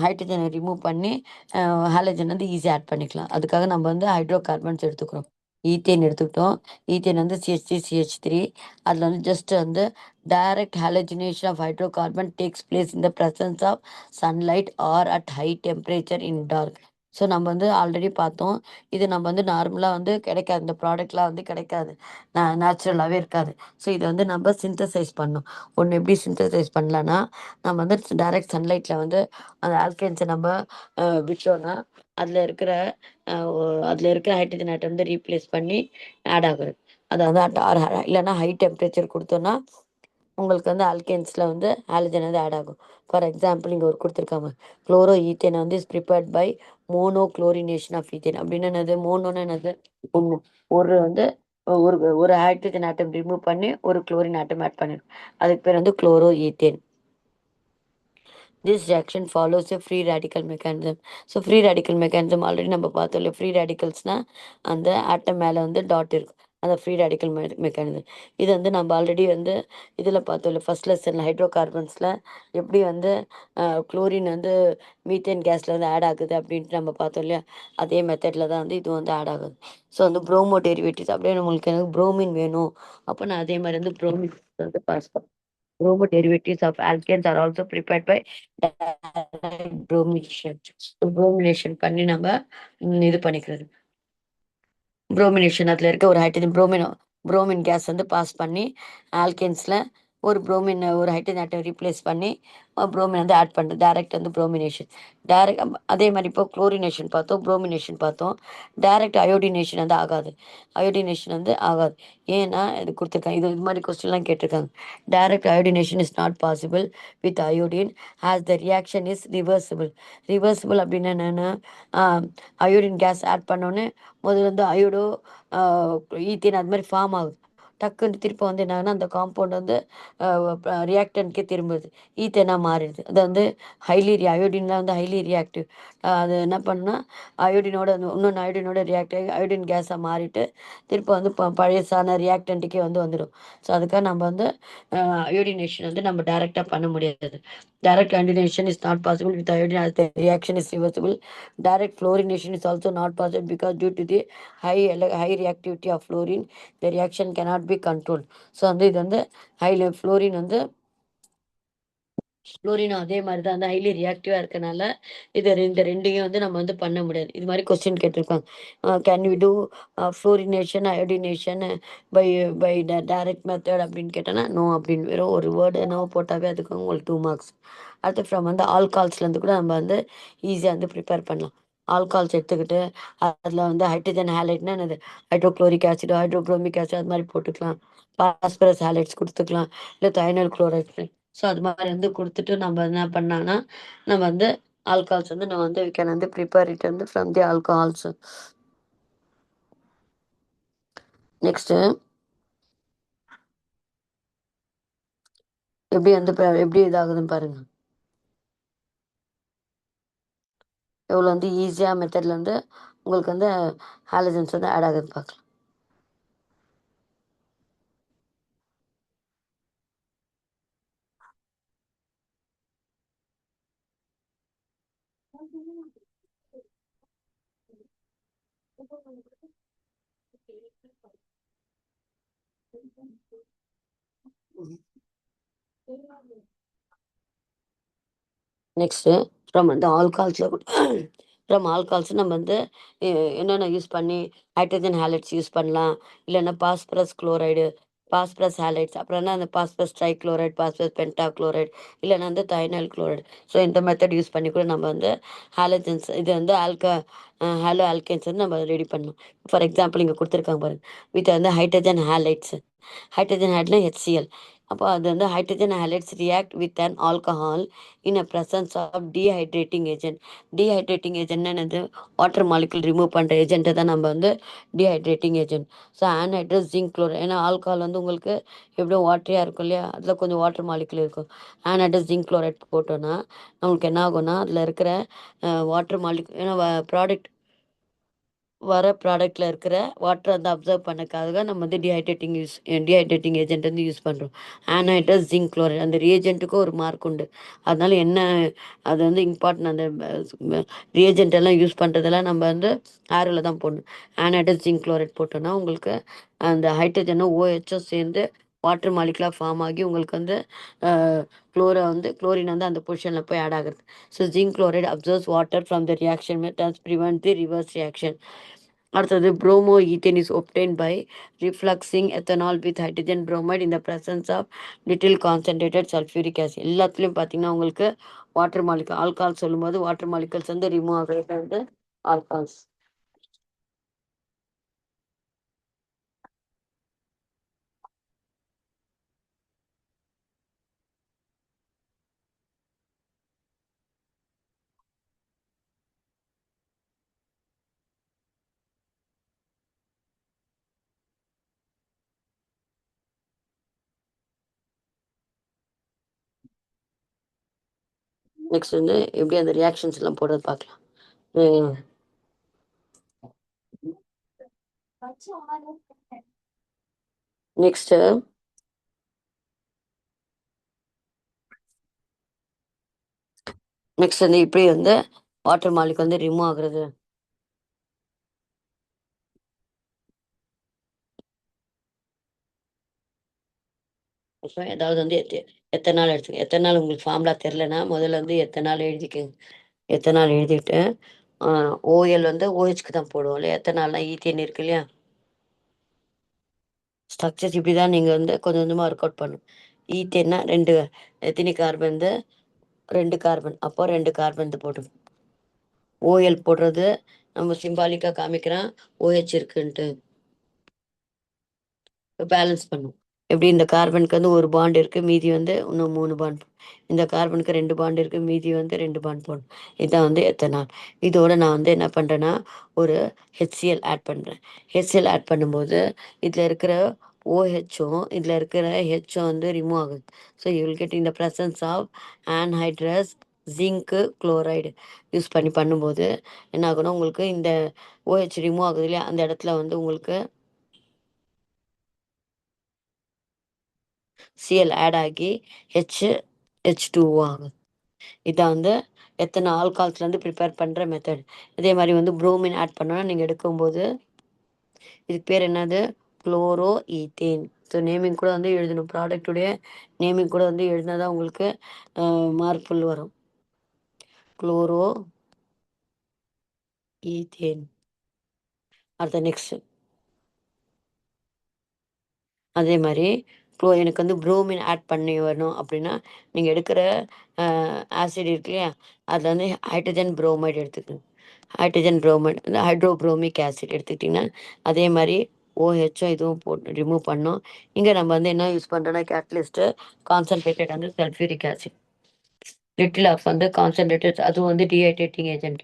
ஹைட்ரஜனை ரிமூவ் பண்ணி அ ஹாலஜன் வந்து ஈஸியா ஆட் பண்ணிக்கலாம். அதுக்காக நம்ம வந்து ஹைட்ரோ கார்பன்ஸ் எடுத்துக்கிறோம். ஈத்தேன் எடுத்துக்கிட்டோம். ஈத்தேன் வந்து CH3CH3. அதில வந்து ஜஸ்ட் வந்து direct halogenation of hydrocarbon takes place in the presence of sunlight or at high temperature in dark. So நம்ம வந்து ஆல்ரெடி பார்த்தோம். இது நம்ம வந்து நார்மலா வந்து கிடைக்காது. இந்த ப்ராடக்ட்லாம் வந்து கிடைக்காது. நேச்சுரலாவே இருக்காது. ஸோ இத வந்து நம்ம சிந்தசைஸ் பண்ணணும். ஒண்ணு எப்படி சிந்தசைஸ் பண்ணலான்னா, நம்ம வந்து டைரக்ட் சன்லைட்ல வந்து அந்த ஆல்கேன்ஸ நம்ம விட்டோம்னா, அதில இருக்கிற அ ஒ அதில இருக்கிற ஹைட்ரஜன் ஆட்டம் வந்து ரீப்ளேஸ் பண்ணி ஆட் ஆகுது. அதாவது இல்லன்னா ஹை டெம்பரேச்சர் குடுத்தோம்னா, உங்களுக்கு வந்து ஆல்கேன்ஸ்ல வந்து ஹாலஜன் வந்து ஆட் ஆகும். ஃபார் எக்ஸாம்பிள் இங்க ஒரு குடுத்துருக்காங்க. குளோரோ ஈத்தேன் வந்து is prepared by monochlorination of ethane. அப்படின்னா என்னது? மோனோன்னா என்னது? ஒண்ணு. ஒரு வந்து ஒரு ஒரு ஹைட்ரஜன் ஆட்டம் ரிமூவ் பண்ணி ஒரு குளோரின் ஆட்டம் ஆட் பண்ணிரும். அதுக்கு பேர் வந்து chloro ethane. This reaction follows a free radical mechanism. So free radical mechanism already நம்ம பார்த்தோம் இல்லையா? ஃப்ரீ ரேடிக்கல்ஸ்னா அந்த ஆட்டம் மேல வந்து டாட் இருக்கும். அந்த ஃப்ரீ ரேடிக்கல் மெக்கானிசம். இது வந்து நம்ம ஆல்ரெடி வந்து இதில பார்த்தோம் இல்ல ஃபர்ஸ்ட் லெசன்ல ஹைட்ரோ கார்பன்ஸ்ல எப்படி வந்து குளோரின் வந்து மீத்தேன் கேஸ்ல வந்து ஆட் ஆகுது அப்படின்ட்டு நம்ம பார்த்தோம் இல்லையா? அதே மெத்தட்ல தான் வந்து இது வந்து ஆட் ஆகுது. ஸோ வந்து புரோமோ டெரிவேட்டிவ்ஸ் அப்படியே உங்களுக்கு எனக்கு புரோமின் வேணும். அப்ப நான் அதே மாரி வந்து புரோமின் வந்து pass Bromo derivatives of alkanes are also prepared by direct bromination. Bromination பண்ணி நம்ம இது பண்ணிக்கிறது. புரோமினேஷன் அதில இருக்க ஒரு ஹைட்ரஜன் புரோமின் கேஸ் வந்து பாஸ் பண்ணி ஆல்கேன்ஸ்ல ஒரு ஹைட்ரஜன் ஆட்டம் ரீப்ளேஸ் பண்ணி புரோமின் வந்து ஆட் பண்ணுறது. டைரக்ட் வந்து புரோமினேஷன். டைரக்ட் அதே மாரி இப்போ குளோரினேஷன் பார்த்தோம், புரோமினேஷன் பார்த்தோம். டைரக்ட் அயோடினேஷன் வந்து ஆகாது. அயோடினேஷன் வந்து ஆகாது. ஏன்னா இது குடுத்துருக்காங்க. இது மாரி கொஸ்டின்லாம் கேட்டுருக்காங்க. Direct iodination is not possible with iodine as the reaction is reversible. Reversible அப்டின்னா என்னன்னா, அ அயோடின் கேஸ் ஆட் பண்ணோனே முதல்ல வந்து அயோடோ, அ ஈத்தேன் அது மாரி ஃபார்ம் ஆகுது. டக்குன்னு திருப்ப வந்து என்னாகுன்னா, அந்த காம்பவுண்ட் வந்து ரியாக்டன்ட்கே திரும்புது. ஈத்தேனா மாறிடுது. அது வந்து அயோடின்லாம் வந்து ஹைலி ரியாக்டிவ். அது என்ன பண்ணும்னா, அயோடினோட இன்னொன்னு அயோடினோட ரியாக்ட் ஆகி அயோடின் கேஸா மாறிட்டு, திருப்ப வந்து பழையசான ரியாக்டன்ட்க்கே வந்து வந்துரும். ஸோ அதுக்காக நம்ம வந்து அ அயோடினேஷன் வந்து நம்ம டைரக்ட்டா பண்ண முடியாது. Direct iodination is not possible with iodine as the reaction is reversible. Direct fluorination is also not possible because due to the high reactivity of fluorine, the reaction cannot be controlled. So வந்து இது வந்து fluorine வந்து ஃப்ளோரினும் அதே மாரி தான் வந்து highly ரியாக்டிவா இருக்கனால, இந்த 2யும் வந்து நம்ம வந்து பண்ண முடியாது. இது மாரி கொஸ்டின் கேட்டிருக்காங்க. Can we do fluorination, iodination by by direct method அப்படின்னு கேட்டோன்னா, நோ அப்படின்னு வெறும் ஒரு வேர்டு நோ போட்டாவே அதுக்கு உங்களுக்கு 2 மார்க்ஸ். அடுத்து ஃப்ரம் வந்து ஆல்கால்ஸ்லேருந்து கூட நம்ம வந்து ஈஸியா வந்து ப்ரிப்பேர் பண்ணலாம். ஆல்கால்ஸ் எடுத்துக்கிட்டு, அதில வந்து ஹைட்ரஜன் ஹாலைட்னா என்னது? ஹைட்ரோகுளோரிக் ஆசிட், ஹைட்ரோபுரோமிக் ஆசிட் அது மாரி போட்டுக்கலாம். பாஸ்பரஸ் ஹாலைட்ஸ் குடுத்துக்கலாம். இல்ல தயனைல் குளோரைட். ஸோ அது மாரி வந்து குடுத்துட்டு நம்ம என்ன பண்ணலான்னா, நம்ம வந்து ஆல்கஹால்ஸ் வந்து நம்ம வந்து வி கேன் வந்து ப்ரிப்பேர் இட் வந்து ஃப்ரம் தி ஆல்கஹால்ஸ். நெக்ஸ்ட்டு எப்படி வந்து எப்படி இதாகுதுன்னு பாருங்க. எவ்வளோ வந்து ஈஸியா மெத்தட்ல வந்து உங்களுக்கு வந்து ஹாலஜன்ஸ் வந்து ஆட் ஆகுதுன்னு பார்க்கலாம். நெக்ஸ்ட்டு ஃப்ரம் அந்த ஆல்கஹால்ஸ்ல கூட ஃப்ரம் ஆல்கஹால்ஸ் நம்ம வந்து எ என்னென்ன யூஸ் பண்ணி ஹைட்ரஜன் ஹாலைட்ஸ் யூஸ் பண்ணலாம். இல்லன்னா பாஸ்பரஸ் குளோரைடு, பாஸ்பரஸ் ஹாலைட்ஸ் அப்புறம்னா அந்த பாஸ்பரஸ் ட்ரைக்ளோரைட், பாஸ்பரஸ் பென்டாக்ளோரைட் இல்லைன்னா வந்து தைனைல் குளோரைட். ஸோ இந்த மெத்தட் யூஸ் பண்ணி கூட நம்ம வந்து ஹாலஜன்ஸ் இது வந்து ஹாலோ ஆல்கேன்ஸ் வந்து நம்ம ரெடி பண்ணணும். ஃபார் எக்ஸாம்பிள் இங்கே கொடுத்துருக்காங்க பாருங்க. வித் வந்து ஹைட்ரஜன் ஹாலைட்ஸ். ஹைட்ரஜன் ஹைட்னா HCl. அப்போ அது வந்து hydrogen halides react with an alcohol in a presence of dehydrating agent. Dehydrating ஏஜென்ட்னா என்னது? வாட்டர் மாலிகுல் ரிமூவ் பண்ணுற ஏஜென்ட்டை தான் நம்ம வந்து dehydrating agent. So anhydrous zinc chloride. ஏன்னா ஆல்கஹால் வந்து உங்களுக்கு எப்படியும் வாட்டரியாக இருக்கும் இல்லையா? அதில் கொஞ்சம் வாட்டர் மாலிகுல் இருக்கும். ஆன்ஹைட்ரஸ் ஜிங்க் குளோரைட் போட்டோன்னா நம்மளுக்கு என்ன ஆகும்னா அதில் இருக்கிற வாட்டர் மாலிகுல் ஏன்னா ப்ராடக்ட் வர ப்ராடக்ட்டில் இருக்கிற வாட்டரை வந்து அப்சர்வ் பண்ணக்காக நம்ம வந்து டீஹைட்ரேட்டிங் ஏஜென்ட் வந்து யூஸ் பண்ணுறோம். ஆன்ஹைட்ரஸ் ஜிங்க் குளோரைட் அந்த ரியேஜென்ட்டுக்கும் ஒரு மார்க் உண்டு. அதனால என்ன அது வந்து இம்பார்ட்டன்ட் அந்த ரியேஜென்ட் எல்லாம் யூஸ் பண்ணுறதெல்லாம் நம்ம வந்து ஆரோவில் தான் போடணும். ஆன்ஹைட்ரஸ் ஜிங்க் குளோரைட் போட்டோன்னா உங்களுக்கு அந்த ஹைட்ரஜனும் OHம் சேர்ந்து வாட்டர் மாலிகுலாக ஃபார்ம் ஆகி உங்களுக்கு வந்து குளோரின் வந்து அந்த பொசிஷனில் போய் ஆட் ஆகுறது. So zinc chloride absorbs water from the reaction methods prevent the reverse reaction. அடுத்தது bromo ethane is obtained by refluxing ethanol with hydrogen bromide in the presence of little concentrated sulfuric acid. எல்லாத்துலேயும் பார்த்தீங்கன்னா உங்களுக்கு water molecule alcohol சொல்லும்போது water molecules வந்து remove ஆகிறது வந்து ஆல்கால்ஸ். Next வந்து எப்படி அந்த ரியாக்ஷன்ஸ் எல்லாம் போடுறது பார்க்கலாம். நெக்ஸ்ட் நெக்ஸ்ட் வந்து இப்படி வந்து வாட்டர் மாலிக் வந்து ரிமூவ் ஆகுறது. இப்போ ஏதாவது வந்து எத்தனை நாள் எடுத்துக்க எத்தனை நாள் உங்களுக்கு ஃபார்முலா தெரிலனா முதல்ல வந்து எத்தனை நாள் எழுதிக்கங்க. எத்தனை நாள் எழுதிட்டு OL வந்து OHக்கு தான் போடுவோம் இல்லையா? எத்தனை நாள்னா ஈத்தேன் இருக்கு இல்லையா? ஸ்ட்ரக்சர்ஸ் இப்படி தான் நீங்கள் வந்து கொஞ்சம் கொஞ்சமாக ஒர்க் அவுட் பண்ணும். ஈத்தேன்னா எத்தனை கார்பன் வந்து 2 கார்பன். அப்போ 2 கார்பன் போட்டு OL போடுறது நம்ம சிம்பாலிக்காக காமிக்கிறோம் OH இருக்குன்ட்டு பேலன்ஸ் பண்ணும். எப்படி இந்த கார்பனுக்கு வந்து ஒரு பாண்ட் இருக்குது மீதி வந்து இன்னும் 3 பாண்ட். இந்த கார்பனுக்கு 2 பாண்ட் இருக்குது மீதி வந்து 2 பாண்ட் போடணும். இதுதான் வந்து எத்தனால். இதோட நான் வந்து என்ன பண்ணுறேன்னா ஒரு HCl ஆட் பண்ணுறேன். HCl ஆட் பண்ணும்போது இதில் இருக்கிற OHம் இதில் இருக்கிற ஹெச்சும் வந்து ரிமூவ் ஆகுது. ஸோ யூ வில் கெட் இந்த presence of anhydrous zinc chloride use பண்ணும்போது என்ன ஆகுனா உங்களுக்கு இந்த OH ரிமூவ் ஆகுது இல்லையா? அந்த இடத்துல வந்து உங்களுக்கு Cl ஆட் ஆகி H2O ஆகுது. இதான் வந்து எத்தனை ஆல்கால்ஸ்லேருந்து ப்ரிப்பேர் பண்ணுற மெத்தட். இதே மாதிரி வந்து ப்ரோமின் ஆட் பண்ணோன்னா நீங்கள் எடுக்கும்போது இதுக்கு பேர் என்னது? Chloro ethane. ஸோ நேமிங் கூட வந்து எழுதணும். ப்ராடக்டுடைய நேமிங் கூட வந்து எழுதினா தான் உங்களுக்கு மார்க் ஃபுல் வரும். Chloro ethane. அடுத்த நெக்ஸ்ட் அதே மாதிரி எனக்கு வந்து ப்ரோமின் ஆட் பண்ணி வரணும் அப்படின்னா நீங்கள் எடுக்கிற ஆசிட் இருக்கு இல்லையா? அதில் வந்து ஹைட்ரஜன் புரோமைடு எடுத்துக்கணும். ஹைட்ரஜன் புரோமைடு வந்து ஹைட்ரோப்ரோமிக் ஆசிட் எடுத்துக்கிட்டிங்கன்னா அதே மாதிரி OHம் இதுவும் போட்டு ரிமூவ் பண்ணோம். இங்கே நம்ம வந்து என்ன யூஸ் பண்ணுறோன்னா கேட்டலிஸ்ட்டு கான்சன்ட்ரேட்டட் வந்து சல்ஃபியூரிக் ஆசிட். லிட்டில் ஆஃப் வந்து கான்சன்ட்ரேட்டட் அதுவும் வந்து டீஹைட்ரேட்டிங் ஏஜென்ட்.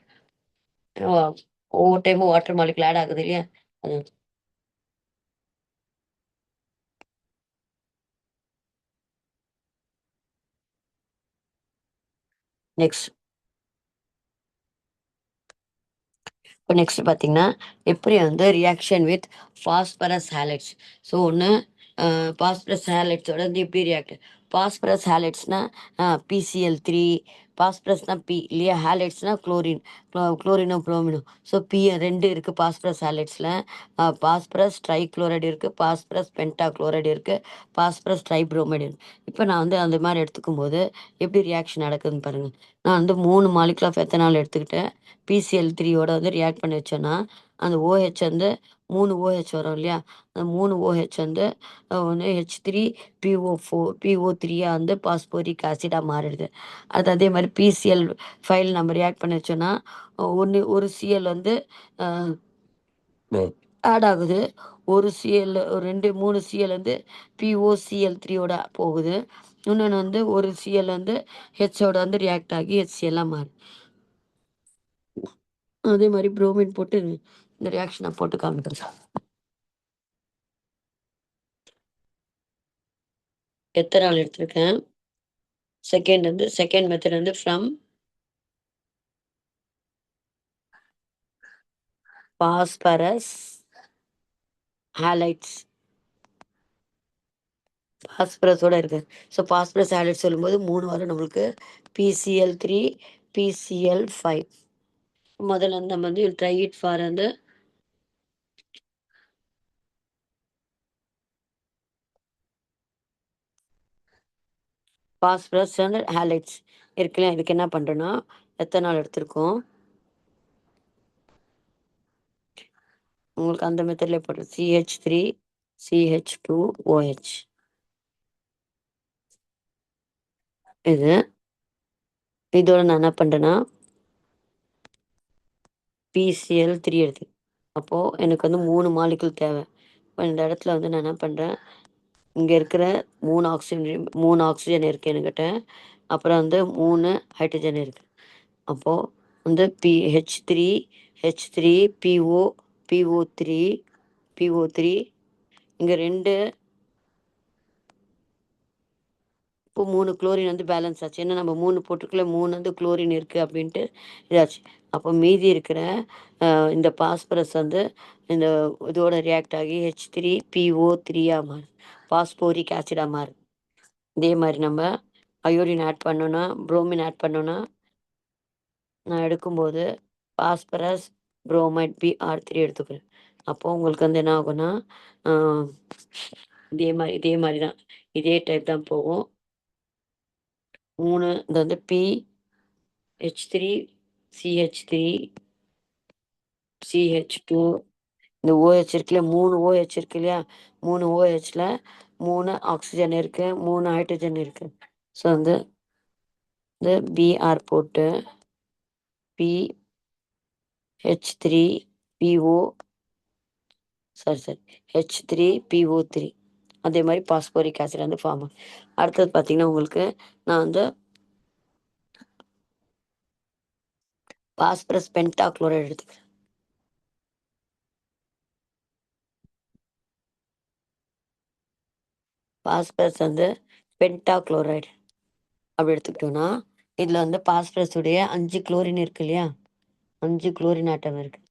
ஒவ்வொரு டைமும் வாட்டர் மாலிகுல் ஆட் ஆகுது இல்லையா? அது நெக்ஸ்ட் இப்போ நெக்ஸ்ட் பார்த்தீங்கன்னா எப்படி வந்து reaction with phosphorus halides. So ஒன்று பாஸ்பரஸ் ஹேலைட்ஸோட வந்து எப்படி ரியாக்ட். பாஸ்பரஸ் ஹேலைட்ஸ்னா PCl3. பாஸ்பரஸ்னா P இல்லையா? ஹேலைட்ஸ்னா குளோரின். குளோரினும் புரோமினும். ஸோ ரெண்டு இருக்குது பாஸ்பரஸ் ஹேலைட்ஸில். பாஸ்பரஸ் ட்ரைக்ளோரைடு இருக்குது, பாஸ்பரஸ் பென்டாக்ளோரைடு இருக்குது, பாஸ்பரஸ் ட்ரைப்ரோமைடு இருக்குது. இப்போ நான் வந்து அந்த மாதிரி எடுத்துக்கும் போது எப்படி ரியாக்ஷன் நடக்குதுன்னு பாருங்கள். நான் வந்து 3 மாலிகுல் ஆஃப் எத்தனால் எடுத்துக்கிட்டேன். PCl3யோட வந்து ரியாக்ட் பண்ணி வச்சோன்னா அந்த OH வந்து 3 OH வரும் இல்லையா? அந்த 3 OH வந்து ஒண்ணு H3PO4 PO3யா வந்து பாஸ்போரிக் ஆசிடா மாறிடுது. அது அதே மாரி PCl ஃபைல் நம்ம ரியாக்ட் பண்ண வச்சோம்னா, ஒரு Cl வந்து அ ஆட் ஆகுது. ஒரு Cl 2, 3 Cl வந்து POCl3 ஓட போகுது. இன்னொன்னு வந்து ஒரு Cl வந்து Hஓட வந்து ரியாக்ட் ஆகி HClஆ மாறுது. அதே மாரி புரோமின் போட்டு இந்த ரியாக்ஷன போட்டு காமிக்கிறேன். எத்தனால் எடுத்திருக்கேன். செகண்ட் மெத்தட் வந்து ஃப்ரம் பாஸ்பரஸ் ஹாலைட்ஸ். பாஸ்பரஸோட இருக்கு. ஸோ பாஸ்பரஸ் ஹாலைட் சொல்லும்போது 3 வரும் நம்மளுக்கு. PCl3, PCl5. முதல்ல வந்து நம்ம வந்து ட்ரை இட் ஃபார் வந்து பாஸ்பரஸ் அண்ட் ஹாலைட்ஸ் இருக்குல்ல. இதுக்கு என்ன பண்றோம்னா, எத்தனால் எடுத்திருக்கோம். உங்களுக்கு அந்த மெத்தட்லயே போடுறேன். CH3, CH2OH. இது இதோட நான் என்ன பண்றேன்னா, PCl3 எடுத்து. அப்போ எனக்கு வந்து 3 மாலிக்யூல் தேவை. இப்ப இந்த இடத்துல வந்து நான் என்ன பண்றேன், இங்க இருக்கிற 3 ஆக்ஸிஜன் இருக்கு என்கிட்ட. அப்புறம் வந்து 3 ஹைட்ரஜன் இருக்கு. அப்போ வந்து H3, PO3, PO3 இங்க 2 இப்போ 3 குளோரின் வந்து பேலன்ஸ் ஆச்சு. ஏன்னா நம்ம 3 போட்டுருக்கல 3 வந்து குளோரின் இருக்கு அப்படின்ட்டு இதாச்சு. அப்போ மீதி இருக்கிற இந்த பாஸ்பரஸ் வந்து இந்த இதோட ரியாக்ட் ஆகி H3PO3யா மாறுது. பாஸ்போரிக் ஆசிடா மாறுது. இதே மாரி நம்ம அயோடின் ஆட் பண்ணோம்னா, புரோமின் ஆட் பண்ணோம்னா, நான் எடுக்கும்போது பாஸ்பரஸ், புரோமைட் Br3 எடுத்துக்கிறேன். அப்போ உங்களுக்கு வந்து என்ன ஆகும்னா, அ இதே மாரி தான். இதே டைப் தான் போகும். 3 இது வந்து H3, CH3, CH2 இந்த OH இருக்குல்ல 3 OH இருக்கு இல்லையா? 3 OHல 3 ஆக்ஸிஜன் இருக்கு, 3 ஹைட்ரஜன் இருக்கு. ஸோ வந்து இந்த Br போட்டு H3PO சாரி H3PO3 அதே மாரி பாஸ்போரிக் ஆசிட் வந்து ஃபார்ம் ஆகும். அடுத்தது பார்த்தீங்கன்னா, உங்களுக்கு நான் வந்து பாஸ்பரஸ் பென்டாகுளோரைடு எடுத்துக்கிறேன். பாஸ்பரஸ் வந்து பென்டாகுளோரைடு அப்படி எடுத்துக்கிட்டோம்னா, இதுல வந்து பாஸ்பரஸ் உடைய 5 குளோரின் இருக்கு இல்லையா? 5 குளோரின் ஆட்டம் இருக்கு.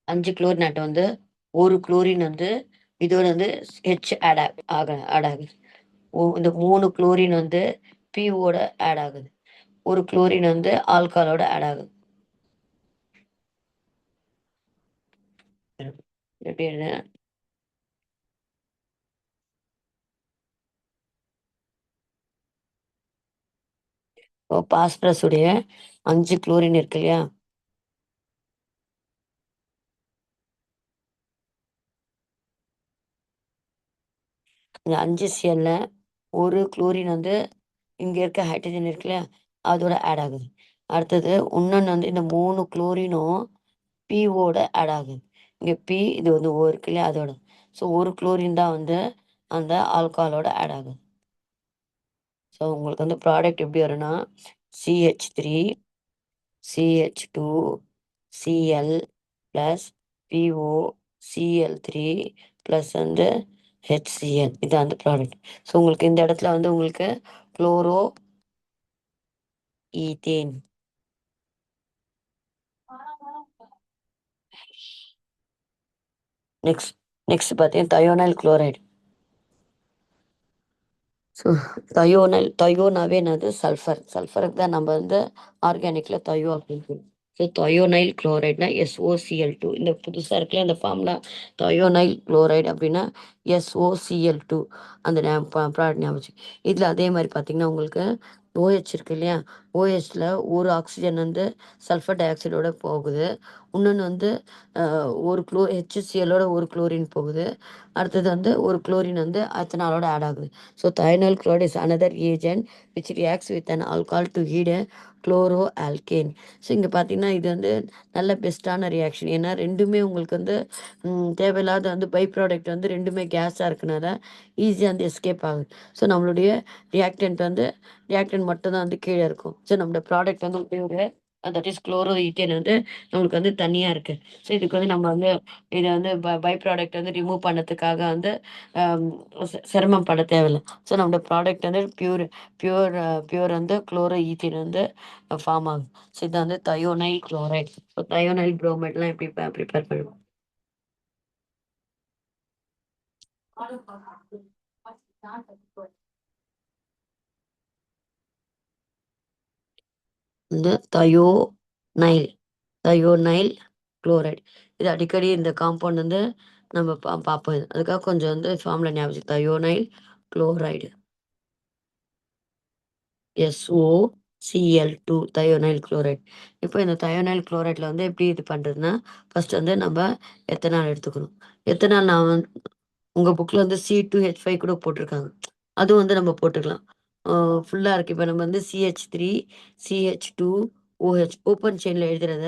5 குளோரின் ஆட்டம் வந்து, ஒரு குளோரின் வந்து இதோட வந்து ஆட் ஆகுது. இந்த 3 குளோரின் வந்து POட ஆட் ஆகுது. ஒரு குளோரின் வந்து ஆல்கஹாலோட ஆட் ஆகுது. எப்படி இப்போ பாஸ்பரஸ் உடைய 5 குளோரின் இருக்கு இல்லையா? இந்த 5 Clல ஒரு குளோரின் வந்து இங்க இருக்க ஹைட்ரஜன் இருக்குல்ல, அதோட ஆட் ஆகுது. அடுத்தது இன்னொன்னு வந்து இந்த 3 குளோரினும் POட ஆட் ஆகுது. இங்க இது வந்து O இருக்கு இல்லையா? அதோட. ஸோ ஒரு குளோரின் தான் வந்து அந்த ஆல்கஹாலோட ஆட் ஆகுது. ஸோ உங்களுக்கு வந்து ப்ராடக்ட் எப்படி வரும்னா, CH3, CH2, Cl plus POCl3 plus வந்து HCl இதான் அந்த ப்ராடக்ட். ஸோ உங்களுக்கு இந்த இடத்துல வந்து உங்களுக்கு குளோரோ ஈத்தேன். நெக்ஸ்ட் நெக்ஸ்ட் பார்த்தீங்கன்னா தயோனைல் குளோரைடு. ஸோ தயோனாவே என்னது சல்ஃபர். சல்ஃபருக்கு தான் நம்ம வந்து ஆர்கானிக்ல தயோ அப்படின்னு சொல்லுவோம். ஸோ தயோனைல் குளோரைட்னா SOCl2. இந்த புதுசாக இருக்குல்ல இந்த ஃபார்முலா தயோனைல் குளோரைடு அப்படின்னா SOCl2 அந்த ப்ராடக்ட் ஞாபகம். இதில் அதே மாதிரி பார்த்தீங்கன்னா உங்களுக்கு OH இருக்கு இல்லையா? ஓஎஸ்ல ஒரு ஆக்சிஜன் வந்து சல்ஃபர் டை ஆக்சைடோட போகுது. இன்னொன்று வந்து ஒரு HClோட ஒரு குளோரின் போகுது. அடுத்தது வந்து ஒரு குளோரின் வந்து எத்தனாலோட ஆட் ஆகுது. So thionyl chloride is another reagent which reacts with an alcohol to heat chloro alkane. So இங்கே பார்த்தீங்கன்னா இது வந்து நல்ல பெஸ்ட்டான ரியாக்ஷன். ஏன்னா ரெண்டுமே உங்களுக்கு வந்து தேவையில்லாத வந்து பை ப்ராடக்ட் வந்து ரெண்டுமே கேஸாக இருக்கனால ஈஸியாக வந்து எஸ்கேப் ஆகுது. ஸோ நம்மளுடைய ரியாக்டன்ட் மட்டும் தான் வந்து கீழே இருக்கும். ஸோ நம்மளோட ப்ராடக்ட் வந்து ஒரு தட் இஸ் குளோரோ ஈத்தேன் வந்து நம்மளுக்கு வந்து தனியாக இருக்குது. ஸோ இதுக்கு வந்து நம்ம வந்து இதை வந்து பை ப்ராடக்ட் வந்து ரிமூவ் பண்ணதுக்காக வந்து சிரமம் பட தேவையில்லை. ஸோ நம்மளோட ப்ராடக்ட் வந்து பியூர் பியூர் வந்து குளோரோ ஈத்தேன் வந்து ஃபார்ம் ஆகும். ஸோ இதை வந்து தயோனைல் குளோரைட். ஸோ தயோனைல் புரோமைட்லாம் எப்படி ப்ரிப்பேர் பண்ணுவோம் வந்து தயோனைல் குளோரைட். இது அடிக்கடி இந்த காம்பவுண்ட் வந்து நம்ம பார்ப்போம். அதுக்காக கொஞ்சம் வந்து ஃபார்முலா ஞாபகம் thionyl chloride SOCl2 thionyl chloride. இப்போ இந்த தயோனைல் குளோரைட்ல வந்து எப்படி இது பண்ணுறதுன்னா ஃபர்ஸ்ட் வந்து நம்ம எத்தனால் எடுத்துக்கணும். எத்தனால் நான் உங்கள் புக்கில் வந்து C2H5 கூட போட்டிருக்காங்க. அதுவும் வந்து நம்ம போட்டுக்கலாம். ஃபுல்லாக இருக்குது. இப்போ நம்ம வந்து CH3 CH2OH ஓப்பன் செயினில் எழுதுறத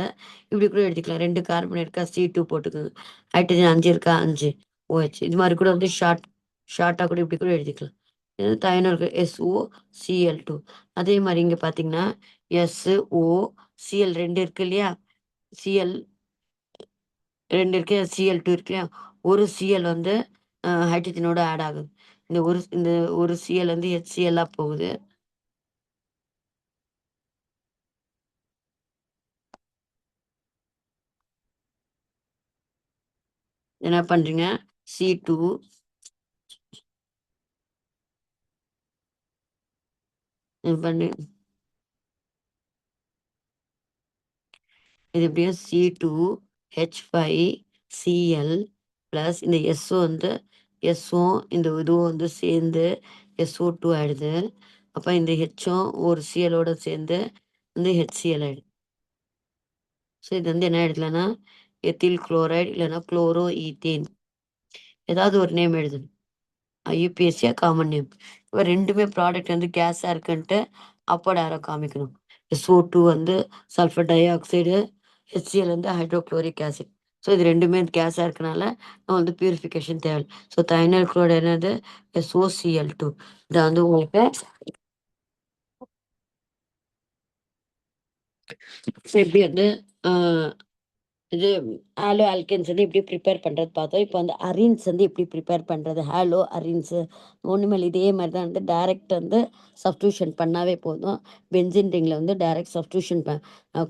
இப்படி கூட எழுதிக்கலாம். 2 கார்பன் இருக்கா C2 போட்டுக்கோங்க. ஹைட்ரஜன் 5 இருக்கா 5 OH. இது மாதிரி கூட வந்து ஷார்ட்டாக கூட இப்படி கூட எழுதிக்கலாம். இது தயனோருக்கு SOCl2. அதே மாதிரி இங்கே பார்த்தீங்கன்னா SOCl 2 இருக்கு இல்லையா, சிஎல் 2 இருக்கு, Cl2 இருக்கு இல்லையா, ஒரு Cl வந்து ஹைட்ரஜனோட ஆட் ஆகுது. இந்த ஒரு Cl வந்து HCl போகுது. என்ன பண்றீங்க C2 பண்ணி இது எப்படியும் C2H5Cl ப்ளஸ் இந்த SO வந்து SO இந்த இதுவும் வந்து சேர்ந்து SO2 ஆயிடுது. அப்போ இந்த ஹெச்சும் ஒரு சிஎலோட சேர்ந்து வந்து HCl ஆயிடுது. ஸோ இது வந்து என்ன ஆயிடுதுலன்னா எத்தில் குளோரைடு இல்லைன்னா குளோரோ ஈத்தேன் ஏதாவது ஒரு நேம் எழுதுது. யூபிஎஸ்சியா காமன் நேம். இப்போ ரெண்டுமே ப்ராடக்ட் வந்து கேஸாக இருக்குன்ட்டு அப்போட யாரோ காமிக்கணும். SO2 வந்து சல்ஃபர் டை ஆக்சைடு, HCl வந்து ஹைட்ரோக்ளோரிக் ஆசிட். ஸோ இது ரெண்டுமே கேஸாக இருக்கனால நம்ம வந்து பியூரிஃபிகேஷன் தேவை. ஸோ தைனைல் குளோரைடு என்னது SOCl2. இதை வந்து உங்களுக்கு எப்படி வந்து இது ஹாலோ ஆல்கேன்ஸ் வந்து எப்படி ப்ரிப்பேர் பண்ணுறது பார்த்தோம். இப்போ வந்து அரீன்ஸ் வந்து எப்படி ப்ரிப்பேர் பண்ணுறது. ஹாலோ அரீன்ஸு ஒன்றுமேல் இதே மாதிரி தான் வந்து டைரக்ட் வந்து சப்ஸ்டியூஷன் பண்ணாவே போதும். பென்சின் ரிங்கில் வந்து டைரக்ட் சப்ஸ்டியூஷன்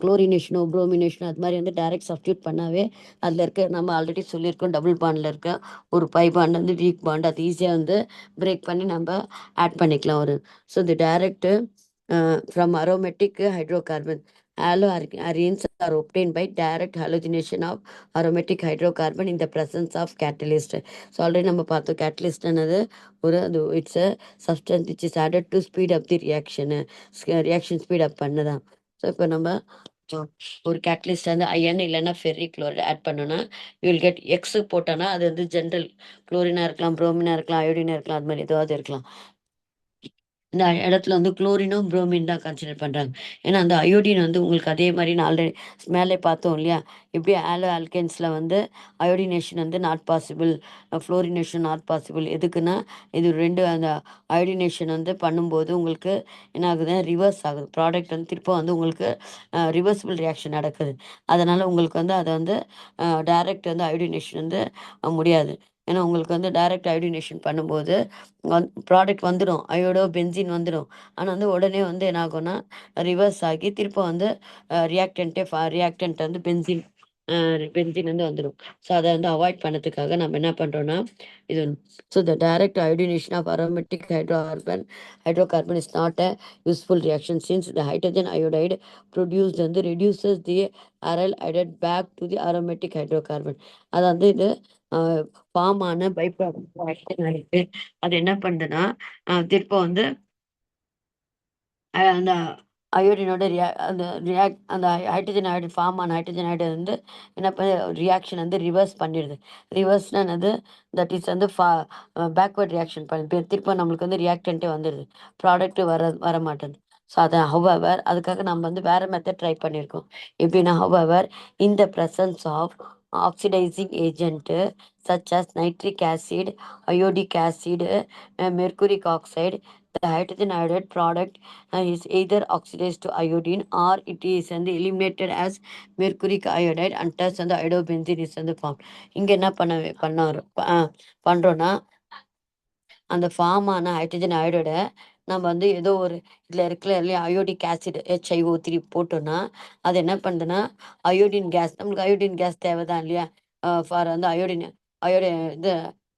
குளோரினேஷனோ ப்ரோமினேஷனோ அது மாதிரி வந்து டைரக்ட் சப்ஸ்டியூட் பண்ணாவே அதில் இருக்க நம்ம ஆல்ரெடி சொல்லியிருக்கோம் டபுள் பாண்டில் இருக்க ஒரு பை பாண்ட் வந்து வீக் பாண்ட் அது ஈஸியாக வந்து பிரேக் பண்ணி நம்ம ஆட் பண்ணிக்கலாம் ஒரு. ஸோ இது direct from aromatic hydrocarbon. Haloarenes are obtained by direct halogenation of aromatic hydrocarbon in the presence of catalyst. So already நம்ம பார்த்தோம் கேட்டலிஸ்ட் என்னது அது it's a substance which is added to speed up the reaction speed up பண்ணதான். So இப்போ நம்ம ஒரு catalyst வந்து iron இல்லைன்னா ஃபெர்ரிக் குளோரைட் ஆட் பண்ணோன்னா யூ வில் கெட் எக்ஸ் போட்டோன்னா அது வந்து ஜென்ரல் குளோரினாக இருக்கலாம், ப்ரோமினாக இருக்கலாம், அயோடினாக இருக்கலாம், அது மாதிரி ஏதாவது இருக்கலாம். இந்த இடத்துல வந்து குளோரினும் புரோமின் தான் கன்சிடர் பண்ணுறாங்க. ஏன்னா அந்த அயோடின் வந்து உங்களுக்கு அதே மாதிரி நான் ஆல்ரெடி மேலே பார்த்தோம் இல்லையா, இப்படி ஆல்கேன்ஸில் வந்து அயோடினேஷன் வந்து not possible, fluorination not possible. எதுக்குன்னா இது ரெண்டு அந்த அயோடினேஷன் வந்து பண்ணும்போது உங்களுக்கு என்ன ஆகுது, ரிவர்ஸ் ஆகுது. ப்ராடக்ட் வந்து திரும்ப வந்து உங்களுக்கு ரிவர்சிபிள் ரியாக்ஷன் நடக்குது. அதனால் உங்களுக்கு வந்து அதை வந்து டைரக்ட் வந்து அயோடினேஷன் வந்து முடியாது. ஏன்னா உங்களுக்கு வந்து டைரக்ட் அயோடினேஷன் பண்ணும்போது ப்ராடக்ட் வந்துடும், அயோடோ பென்சின் வந்துடும். ஆனால் வந்து உடனே வந்து என்ன ஆகும்னா ரிவர்ஸ் ஆகி திரும்ப வந்து ரியாக்டன்ட் வந்து பென்சின் வந்து வந்துடும். ஸோ அதை வந்து அவாய்ட் பண்ணதுக்காக நம்ம என்ன பண்ணுறோன்னா இது. So the direct iodination of aromatic hydrocarbon is not a useful reaction since the hydrogen iodide produced வந்து reduces the aryl iodide back to the aromatic hydrocarbon. அது வந்து இது ஃபார்ம் ஆன பை ப்ராடக்ட் அது என்ன பண்ணுதுன்னா திருப்ப வந்து அந்த அயோடினோட அந்த ஹைட்ரஜன் அயோடைடு ஃபார்ம் ஆன ஹைட்ரஜன் அயோடைடு வந்து என்ன ரியாக்ஷன் வந்து ரிவர்ஸ் பண்ணிடுது. ரிவர்ஸ்னா என்னது? தட் இஸ் வந்து பேக்வர்ட் ரியாக்ஷன் திரும்ப நம்மளுக்கு வந்து ரியாக்டன்ட்டே வந்துடுது. ப்ராடக்ட் வர மாட்டேங்குது. ஸோ அதை ஹவவர் அதுக்காக நம்ம வந்து வேற மெத்தட் ட்ரை பண்ணியிருக்கோம். எப்படின்னா however in the presence of oxidising agent such as nitric acid, iodic acid, mercuric oxide, the hydrogen iodide product is either oxidized to iodine or it is and eliminated as mercuric iodide and thus அந்த iodobenzene is வந்து formed. இங்க என்ன பண்றோம்னா அந்த form ஆன hydrogen அயோடைட நம்ம வந்து ஏதோ ஒரு இதில் இருக்கல இல்லையா அயோடிக் ஆசிட் HiO3 போட்டோம்னா அது என்ன பண்ணுதுன்னா அயோடின் கேஸ் நம்மளுக்கு அயோடின் கேஸ் தேவைதான் இல்லையா ஃபார் வந்து இது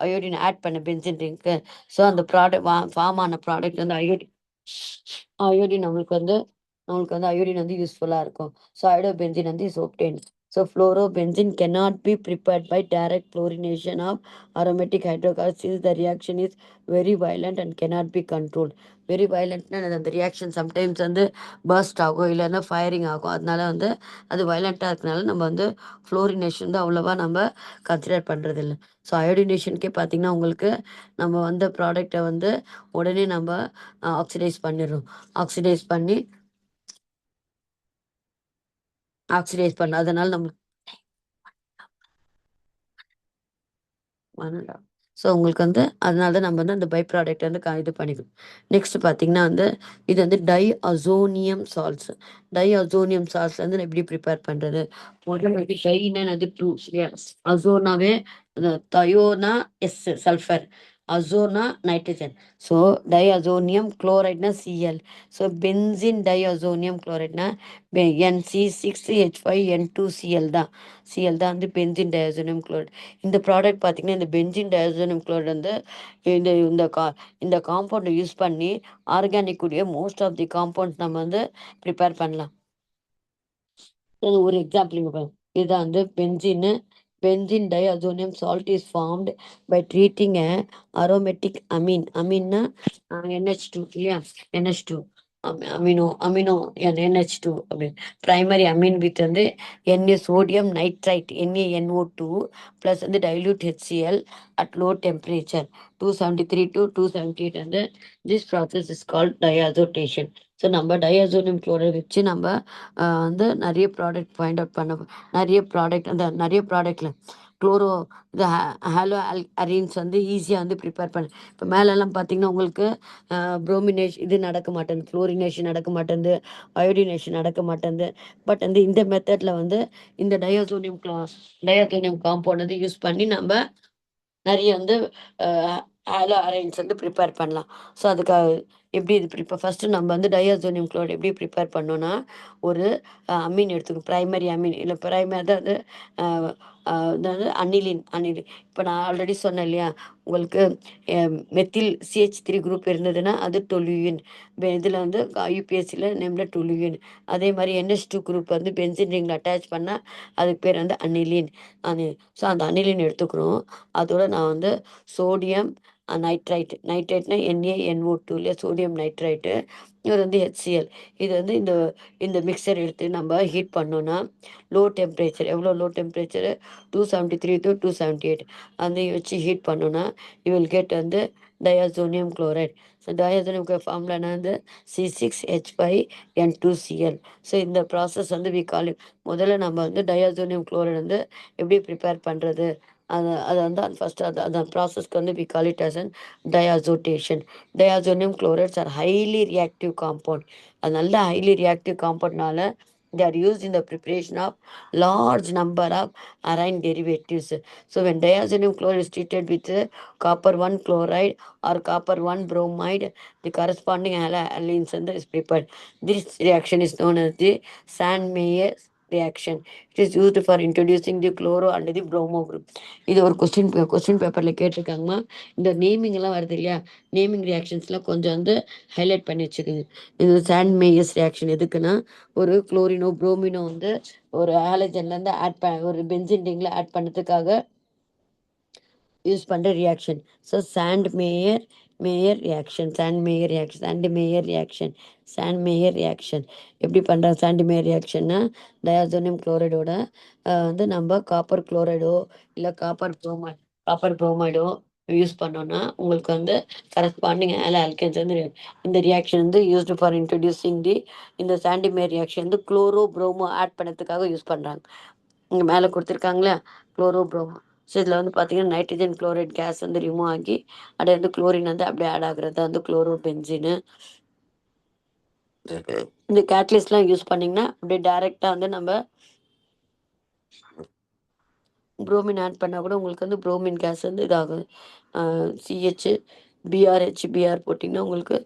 அயோடின் ஆட் பண்ண பென்சின் ரிங்க்கு. ஸோ அந்த ஃபார்ம் ஆன ப்ராடக்ட் வந்து அயோடின் நம்மளுக்கு வந்து அயோடின் வந்து யூஸ்ஃபுல்லாக இருக்கும். ஸோ அயோடோபென்சின் வந்து is obtained. So fluorobenzene cannot be prepared by direct fluorination of aromatic hydrocarbons since the reaction is very violent and cannot be controlled. Very வயலண்ட்னா அந்த ரியாக்ஷன் சம்டைம்ஸ் வந்து பர்ஸ்ட் ஆகும் இல்லைன்னா ஃபயரிங் ஆகும். அதனால வந்து அது வயலண்ட்டாக இருக்கனால நம்ம வந்து ஃப்ளோரினேஷன் வந்து அவ்வளோவா நம்ம கன்சிடர் பண்ணுறதில்ல. ஸோ அயோடினேஷனுக்கே பார்த்தீங்கன்னா உங்களுக்கு நம்ம வந்த ப்ராடக்டை வந்து உடனே நம்ம ஆக்சிடைஸ் பண்ணிடுறோம். ஆக்சிடைஸ் பண்ண அதனால நம்ம பண்ணலாம். ஸோ உங்களுக்கு வந்து அதனால தான் நம்ம வந்து அந்த பை ப்ராடக்ட் வந்து இது பண்ணிக்கணும். நெக்ஸ்ட் பார்த்தீங்கன்னா வந்து இது வந்து அசோனியம் சால்ட்ஸ். அசோனியம் சால்ட்ஸ் வந்து நான் எப்படி ப்ரிப்பேர் பண்ணுறது? முதல்ல வந்து டைன்னா அது டூ இல்லையா? அசோனாவே தயோனா எஸ் சல்ஃபர், அசோனா நைட்ரஜன். ஸோ அசோனியம் குளோரைட்னா Cl. ஸோ பென்சின் அசோனியம் குளோரைட்னா NC6H5N2Cl தான். தான் வந்து பென்சின் அசோனியம் குளோரைட். இந்த ப்ராடக்ட் பார்த்தீங்கன்னா இந்த பென்சின் டயசோனியம் குளோரைட் வந்து இந்த இந்த கா இந்த காம்பவுண்டை யூஸ் பண்ணி ஆர்கானிக் உடைய மோஸ்ட் ஆஃப் தி காம்பவுண்ட்ஸ் நம்ம வந்து ப்ரிப்பேர் பண்ணலாம். ஒரு எக்ஸாம்பிள் இங்கே பாருங்க. இதுதான் வந்து benzene diazonium salt is formed by treating a aromatic amina NH2 இல்லையா? NH2 NH2 அப்படின்னு பிரைமரி அமீன் வித் வந்து சோடியம் நைட்ரைட் NaNO2 ப்ளஸ் வந்து dilute HCl at low temperature 273 to 278 வந்து this process is called diazotization. So நம்ம diazonium chloride வச்சு நம்ம வந்து நிறைய ப்ராடக்ட் ஃபைண்ட் அவுட் பண்ண நிறைய ப்ராடக்ட்ல குளோரோ இது ஹாலோ அரீன்ஸ் வந்து ஈஸியாக வந்து ப்ரிப்பேர் பண்ண. இப்போ மேலெல்லாம் பார்த்தீங்கன்னா உங்களுக்கு ப்ரோமினேஷன் இது நடக்க மாட்டேங்குது, ஃப்ளோரினேஷன் நடக்க மாட்டேங்குது, அயோடினேஷன் நடக்க மாட்டேங்குது. பட் வந்து இந்த மெத்தடில் வந்து இந்த டயாசோனியம் காம்பவுண்ட் வந்து யூஸ் பண்ணி நம்ம நிறைய வந்து ஹாலோ அரேஞ்ச் வந்து ப்ரிப்பேர் பண்ணலாம். ஸோ அதுக்காக எப்படி இது ஃபஸ்ட்டு நம்ம வந்து டயாசோனியம் குளோரைட் எப்படி ப்ரிப்பேர் பண்ணோன்னா ஒரு அமீன் எடுத்துக்கணும். பிரைமரி அமீன் இல்லை அதாவது அதாவது அனிலின். இப்போ நான் ஆல்ரெடி சொன்னேன் இல்லையா உங்களுக்கு மெத்தில் CH3 குரூப் இருந்ததுன்னா அது டொலுயின். இதில் வந்து UPSCயில் நேமில் டொலுயின். அதே மாதிரி NH2 குரூப் வந்து பென்சின் ரிங்கில் அட்டாச் பண்ணால் அதுக்கு பேர் வந்து அனிலின். ஸோ அந்த அனிலின் எடுத்துக்கிறோம். அதோட நான் வந்து சோடியம் நைட்ரைட்னா NaNO2 இல்லையா? Sodium nitrite. இது வந்து HCl. இது வந்து இந்த மிக்சர் எடுத்து நம்ம ஹீட் பண்ணோன்னா low temperature low temperature 273 to 278 அந்த வச்சு ஹீட் பண்ணோன்னா யூ வில் கெட் வந்து டயாசோனியம் குளோரைட். ஸோ டயாசோனியம் ஃபார்முலா வந்து C6H5N2Cl. ஸோ இந்த ப்ராசஸ் வந்து முதல்ல நம்ம வந்து டயாசோனியம் குளோரைட் வந்து எப்படி ப்ரிப்பேர் பண்ணுறது அது வந்து ஃபஸ்ட்டு அந்த ப்ராசஸ்க்கு வந்து we call it as an diazotization. Diazonium chlorides are highly reactive compound. அது நல்ல ஹைலி ரியாக்டிவ் காம்பவுண்ட்னால they are used in the preparation of large number of arine derivatives. So when diazonium chloride is treated with copper 1 chloride or copper 1 bromide, the corresponding halogens is prepared. This reaction is known as the Sandmeyer reaction. It is used for introducing the chloro and the bromo group. இது ஒரு question பேப்பரில் கேட்டிருக்காங்கம்மா. இந்த நேமிங்லாம் வருது இல்லையா? Naming ரியாக்ஷன்ஸ்லாம் கொஞ்சம் வந்து highlight பண்ணி வச்சுக்கோங்க. இது சாண்ட் மேயர்ஸ் ரியாக்ஷன் எதுக்குன்னா ஒரு குளோரினோ புரோமினோ வந்து ஒரு ஹாலஜன்லேருந்து ஒரு பென்சின் ரிங்கில் ஆட் பண்ணதுக்காக யூஸ் பண்ணுற reaction. So Sandmeyer Meyer reaction, Sandmeyer reaction, Sandmeyer reaction, Sandmeyer reaction. எப்படி பண்ணுறாங்க சாண்ட் மேயர் ரியாக்ஷன்னா, டயாசோனியம் குளோரைடோட வந்து நம்ம காப்பர் குளோரைடோ இல்லை காப்பர் குரோமைடோ யூஸ் பண்ணோன்னா உங்களுக்கு வந்து கரஸ்பாண்டிங் ஆல்கேன்ஸ் வந்து இந்த ரியாக்ஷன் வந்து யூஸ்டு ஃபார் இன்ட்ரடியூசிங் இந்த சாண்டிமேர் ரியாக்ஷன் வந்து குளோரோ ப்ரோமோ ஆட் பண்ணதுக்காக யூஸ் பண்ணுறாங்க. இங்கே மேலே கொடுத்துருக்காங்களா குளோரோ ப்ரோமோ. ஸோ இதில் வந்து பார்த்தீங்கன்னா நைட்ரஜன் குளோரைட் கேஸ் வந்து ரிமூவ் ஆகி அப்படியே வந்து குளோரின் வந்து அப்படியே ஆட் ஆகுறது வந்து குளோரோ பென்சின்னு. இந்த கேட்லிஸ்ட்லாம் யூஸ் பண்ணிங்கன்னா அப்படியே டைரெக்டாக வந்து நம்ம புரோமின் ஆட் பண்ணால் கூட உங்களுக்கு வந்து புரோமின் கேஸ் வந்து இதாகுது. சிஹெச் பிஆர் போட்டிங்கன்னா உங்களுக்கு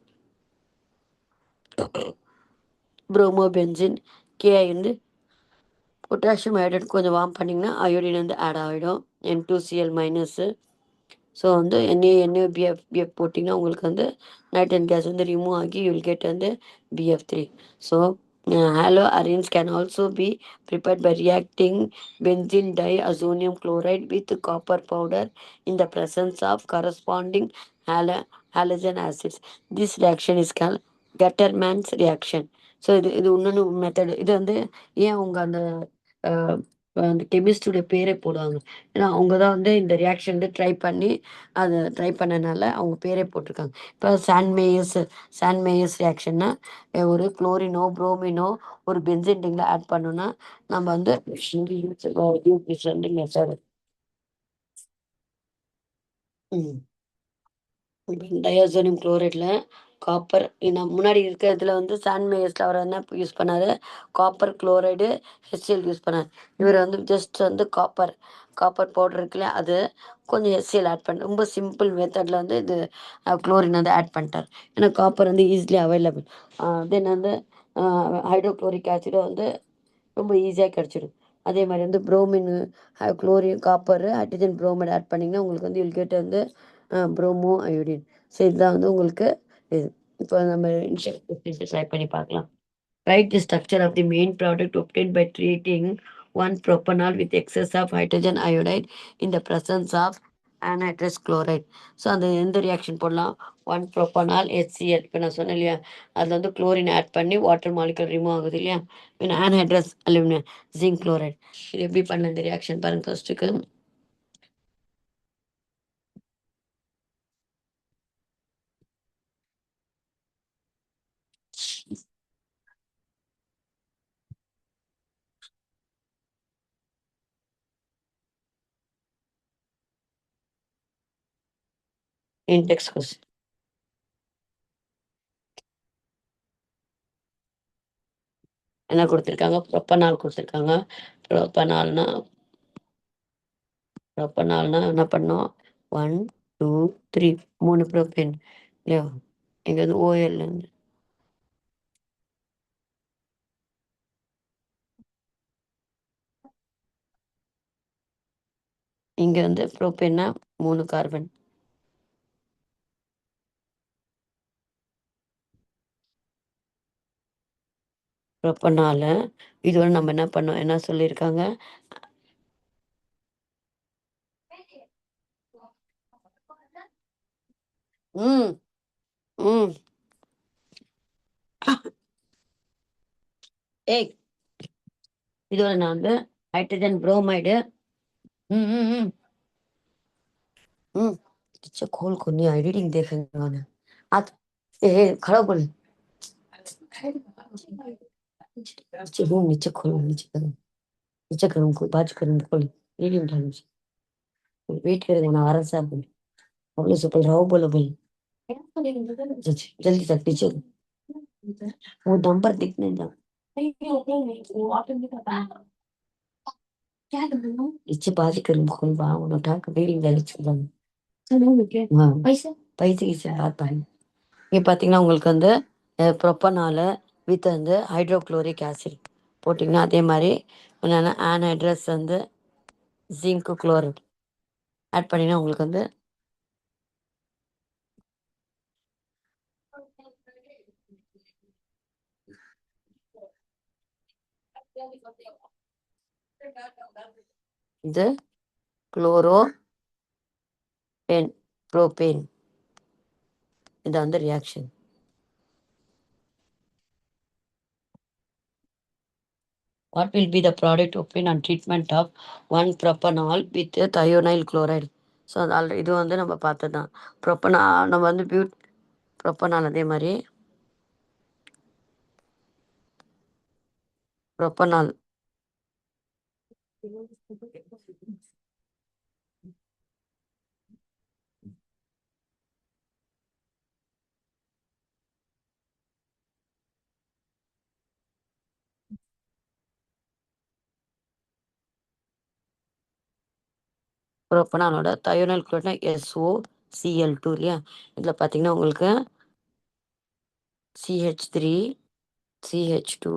புரோமோ பென்சின் கேஐ வந்து பொட்டாசியம் அயோடைடு கொஞ்சம் வார்ம் பண்ணிங்கன்னா அயோடின் வந்து ஆட் ஆகிடும். N2Cl-. ஸோ வந்து NaBF போட்டிங்கன்னா உங்களுக்கு வந்து நைட்ரஜன் கேஸ் வந்து ரிமூவ் ஆகி யூல் கெட் வந்து BF3. So halo arenes can also be prepared by reacting benzene diazonium chloride with copper powder in the presence of corresponding halogen acids. This reaction is call Gattermann's reaction. So இது இன்னொன்று method. இது வந்து ஏன் அவங்க அந்த கெமிஸ்டுடைய பேரே போடுவாங்க, ஏன்னா அவங்க தான் வந்து இந்த ரியாக்ஷன் வந்து அதை ட்ரை பண்ணனால அவங்க பேரே போட்டிருக்காங்க. இப்போ சாண்ட் மேயர்ஸ் ரியாக்ஷன்னா ஒரு குளோரினோ புரோமினோ ஒரு பென்சின் ரிங்கில் ஆட் பண்ணோன்னா நம்ம வந்து மெத்தடு. டயாசோனியம் குளோரைடில் காப்பர் முன்னாடி இருக்கிறதுல வந்து சாண்ட்மேயர்ஸில் அவர் என்ன யூஸ் பண்ணார், காப்பர் குளோரைடு HCl யூஸ் பண்ணார். இவர் வந்து ஜஸ்ட் வந்து காப்பர் பவுடர் இருக்குல்ல அது கொஞ்சம் HCl ஆட் பண்ண ரொம்ப சிம்பிள் மெத்தடில் வந்து இது குளோரின் வந்து ஆட் பண்ணிட்டார். ஏன்னா காப்பர் வந்து ஈஸிலி அவைலபிள். தென் வந்து ஹைட்ரோக்ளோரிக் ஆசிடும் வந்து ரொம்ப ஈஸியாக கிடச்சிடும். அதே மாதிரி வந்து bromine chlorine copper hydrogen bromide add பண்ணிங்கன்னா உங்களுக்கு வந்து யூல் கெட் வந்து புரோமோ அயோடின். ஸோ இதுதான் வந்து உங்களுக்கு இது. இப்போ நம்ம ட்ரை பண்ணி பார்க்கலாம். Write the structure of the main product obtained by treating one propanol with excess of hydrogen iodide in the presence of anhydrous chloride. So அந்த எந்த ரியாக்ஷன் போடலாம், 1 propanol HCl. இப்போ நான் சொன்னேன் இல்லையா, அதில் வந்து குளோரின் ஆட் பண்ணி வாட்டர் மாலிகுல் ரிமூவ் ஆகுது இல்லையா, anhydrous அலுமினியம் ஜிங்க் குளோரைட். இது எப்படி பண்ண இந்த ரியாக்ஷன் பாருங்க. ஃபர்ஸ்ட்டுக்கு இன்டெக்ஸ் கொஸ்டின் என்ன கொடுத்துருக்காங்க, ப்ரொப்பனால் கொடுத்துருக்காங்க. ப்ரொப்பனால்னா என்ன பண்ணோம், 1 2 3 3 ப்ரோபேன் இல்லையா. இங்கே வந்து OL இங்கே வந்து ப்ரோபேன்னா 3 கார்பன். ப்ரொப்பனால இதோட நம்ம என்ன பண்ணோம், என்ன சொல்லியிருக்காங்க, ம் ம் ஏய் இதோட நான் வந்து ஹைட்ரஜன் புரோமைடு ம் ம் ம் ம் अच्छा खोल को नहीं एडिटिंग देखेंगे ना आज ए खड़ा बोल नीचे रूम नीचे खोलो नीचे करूँ कोई बात करूँ खोल रीडिंग टाइम वेट करेगा ना आराम से आप बोल बोलो से पहले रहो बोलो भाई जल्दी तक नीचे वो नंबर दिखने दो नीचे बात करूँ खोल बाहर उठा के रीडिंग டைம் पैसे किसे बात पाएंगे. இங்கே பார்த்தீங்கன்னா உங்களுக்கு வந்து ப்ரொப்பனால வித் வந்து ஹைட்ரோக்ளோரிக் ஆசிட் போட்டிங்கன்னா அதே மாதிரி என்னென்னா ஆன்ஹைட்ரஸ் வந்து ஜிங்க் குளோரைட் ஆட் பண்ணிங்கன்னா உங்களுக்கு வந்து இது குளோரோ பென் ப்ரோபேன் இது வந்து reaction. What will be the product obtained on treatment of 1 propanol with thionyl chloride? So அது இது வந்து நம்ம பார்த்தது தான். நம்ம வந்து ப்ரொப்பனால் அதே மாதிரி ப்ரொப்பனால் ப்ரொப்பனாலோட தயோனைல் குளோரைட்னா SOCl2 இல்லையா? இதில் பார்த்தீங்கன்னா உங்களுக்கு CH3 CH2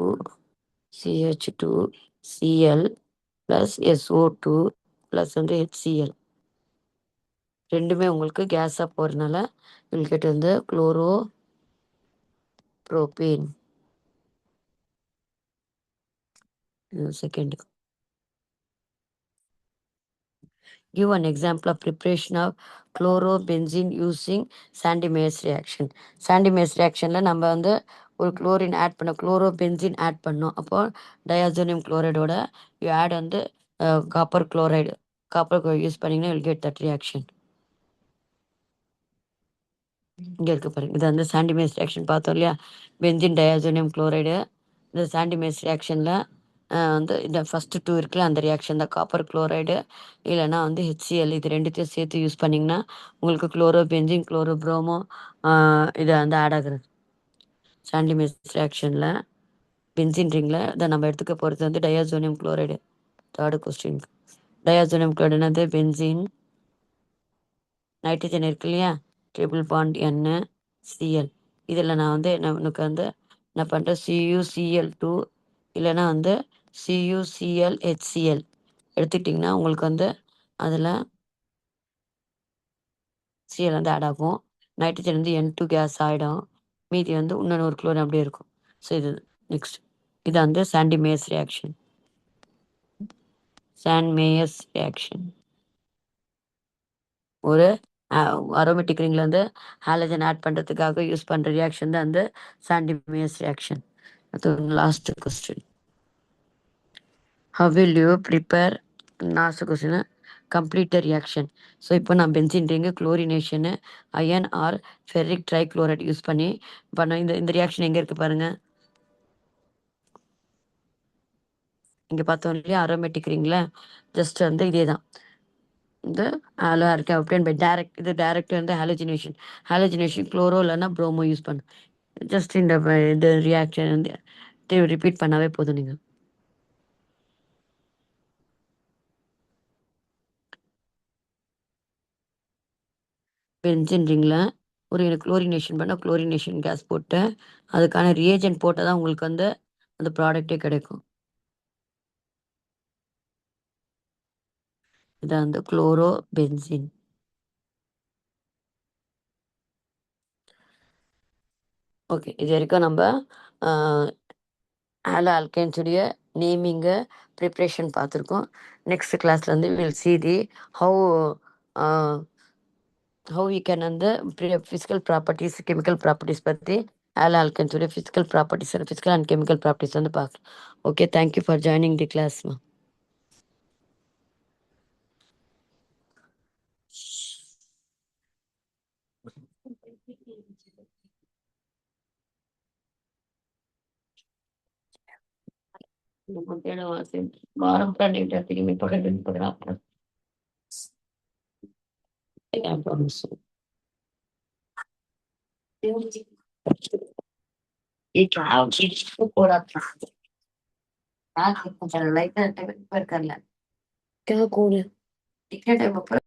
CH2 Cl plus SO2 plus வந்து HCl ரெண்டுமே உங்களுக்கு கேஸாக போகிறதுனால வில் வந்து chloro propane. Second. Give an example of preparation of chlorobenzene using Sandy Mayer's reaction. Sandy Mayer's reactionல நம்ம வந்து ஒரு குளோரின் ஆட் பண்ணோம், குளோரோபென்சின் ஆட் பண்ணோம். அப்போ டயாசோனியம் குளோரைடோட யூ ஆட் வந்து காப்பர் குளோரைடு, காப்பர் யூஸ் பண்ணிங்கன்னா வில் கெட் தட் ரியாக்ஷன். இங்கே இருக்கு பாருங்க, இது வந்து சாண்டிமேஸ் ரியாக்ஷன் பார்த்தோம் இல்லையா? Benzene diazonium chloride. இந்த சாண்டிமேஸ் ரியாக்ஷனில் வந்து இந்த ஃபஸ்ட்டு 2 இருக்குல்ல, அந்த ரியாக்ஷன் தான் காப்பர் குளோரைடு இல்லைன்னா வந்து HCl இது ரெண்டுத்தையும் சேர்த்து யூஸ் பண்ணிங்கன்னா உங்களுக்கு குளோரோ பென்சின் குளோரோ ப்ரோமோ இதை வந்து ஆட் ஆகுறது. சாண்டிமேஸ் ரியாக்ஷனில் பென்சின் ரிங்கில் இதை நம்ம எடுத்துக்க போகிறது வந்து டயாசோனியம் குளோரைடு. தேர்டு கொஸ்டின், டயாசோனியம் குளோரைடு என்னது? பென்சின், நைட்ரஜன் இருக்கு இல்லையா, ட்ரிபிள் பாண்ட் NCl. இதில் நான் வந்து எனக்கு வந்து என்ன பண்ணுறேன், CuCl2 இல்லைன்னா வந்து CuClHCl எடுத்துக்கிட்டிங்கன்னா உங்களுக்கு வந்து அதில் Cl வந்து ஆட் ஆகும், நைட்ரஜன் வந்து N2 கேஸ் ஆகிடும், மீதி வந்து இன்னொன்று ஒரு குளோரின் அப்படியே இருக்கும். ஸோ இது நெக்ஸ்ட், இது வந்து Sandmeyer's reaction. Sandmeyer's reaction ஒரு அரோமேட்டிக் ரிங்கில் வந்து ஹாலஜன் ஆட் பண்ணுறதுக்காக யூஸ் பண்ணுற ரியாக்ஷன் தான் வந்து சாண்டி மேயர்ஸ் ரியாக்ஷன். அது last question, how will you prepare, last question, complete reaction. So இப்போ நான் benzene ring chlorination iron or ferric trichloride use பண்ணி பண்ண இந்த ரியாக்ஷன் எங்கே இருக்குது பாருங்கள். இங்கே பார்த்தோம் இல்லையா அரோமேட்டிக் ரிங்கில், ஜஸ்ட் வந்து இதே தான் இந்த ஆலோ ஆல்கே obtained by டைரக்ட், இது டைரக்ட் வந்து ஹாலோஜினேஷன் குளோரோ இல்லைன்னா ப்ரோமோ யூஸ் பண்ணு. ஜஸ்ட் இந்த ரியாக்ஷன் வந்து ரிப்பீட் பண்ணாவே போதும். நீங்கள் பென்சின் ரிங்கில் ஒரு குளோரினேஷன் பண்ண குளோரினேஷன் கேஸ் போட்டு அதுக்கான ரியேஜென்ட் போட்டால் தான் உங்களுக்கு வந்து அந்த ப்ராடக்டே கிடைக்கும். இதான் வந்து குளோரோ பென்சின். ஓகே, இது வரைக்கும் நம்ம ஹாலோ ஆல்கேன்ஸுடைய நேமிங்கு ப்ரிப்ரேஷன் பார்த்துருக்கோம். நெக்ஸ்ட் கிளாஸில் வந்து will see the how how you can வந்து ஃபிசிக்கல் ப்ராப்பர்ட்டிஸ் கெமிக்கல் ப்ராப்பர்ட்டிஸ் பற்றி ஹாலோ ஆல்கேன்ஸுடைய physical properties physical and chemical properties வந்து பார்க்கலாம். Okay, thank you for joining the கிளாஸ்மா. வாரம் திரும்பி படம் क्या कोड है? कितने टाइम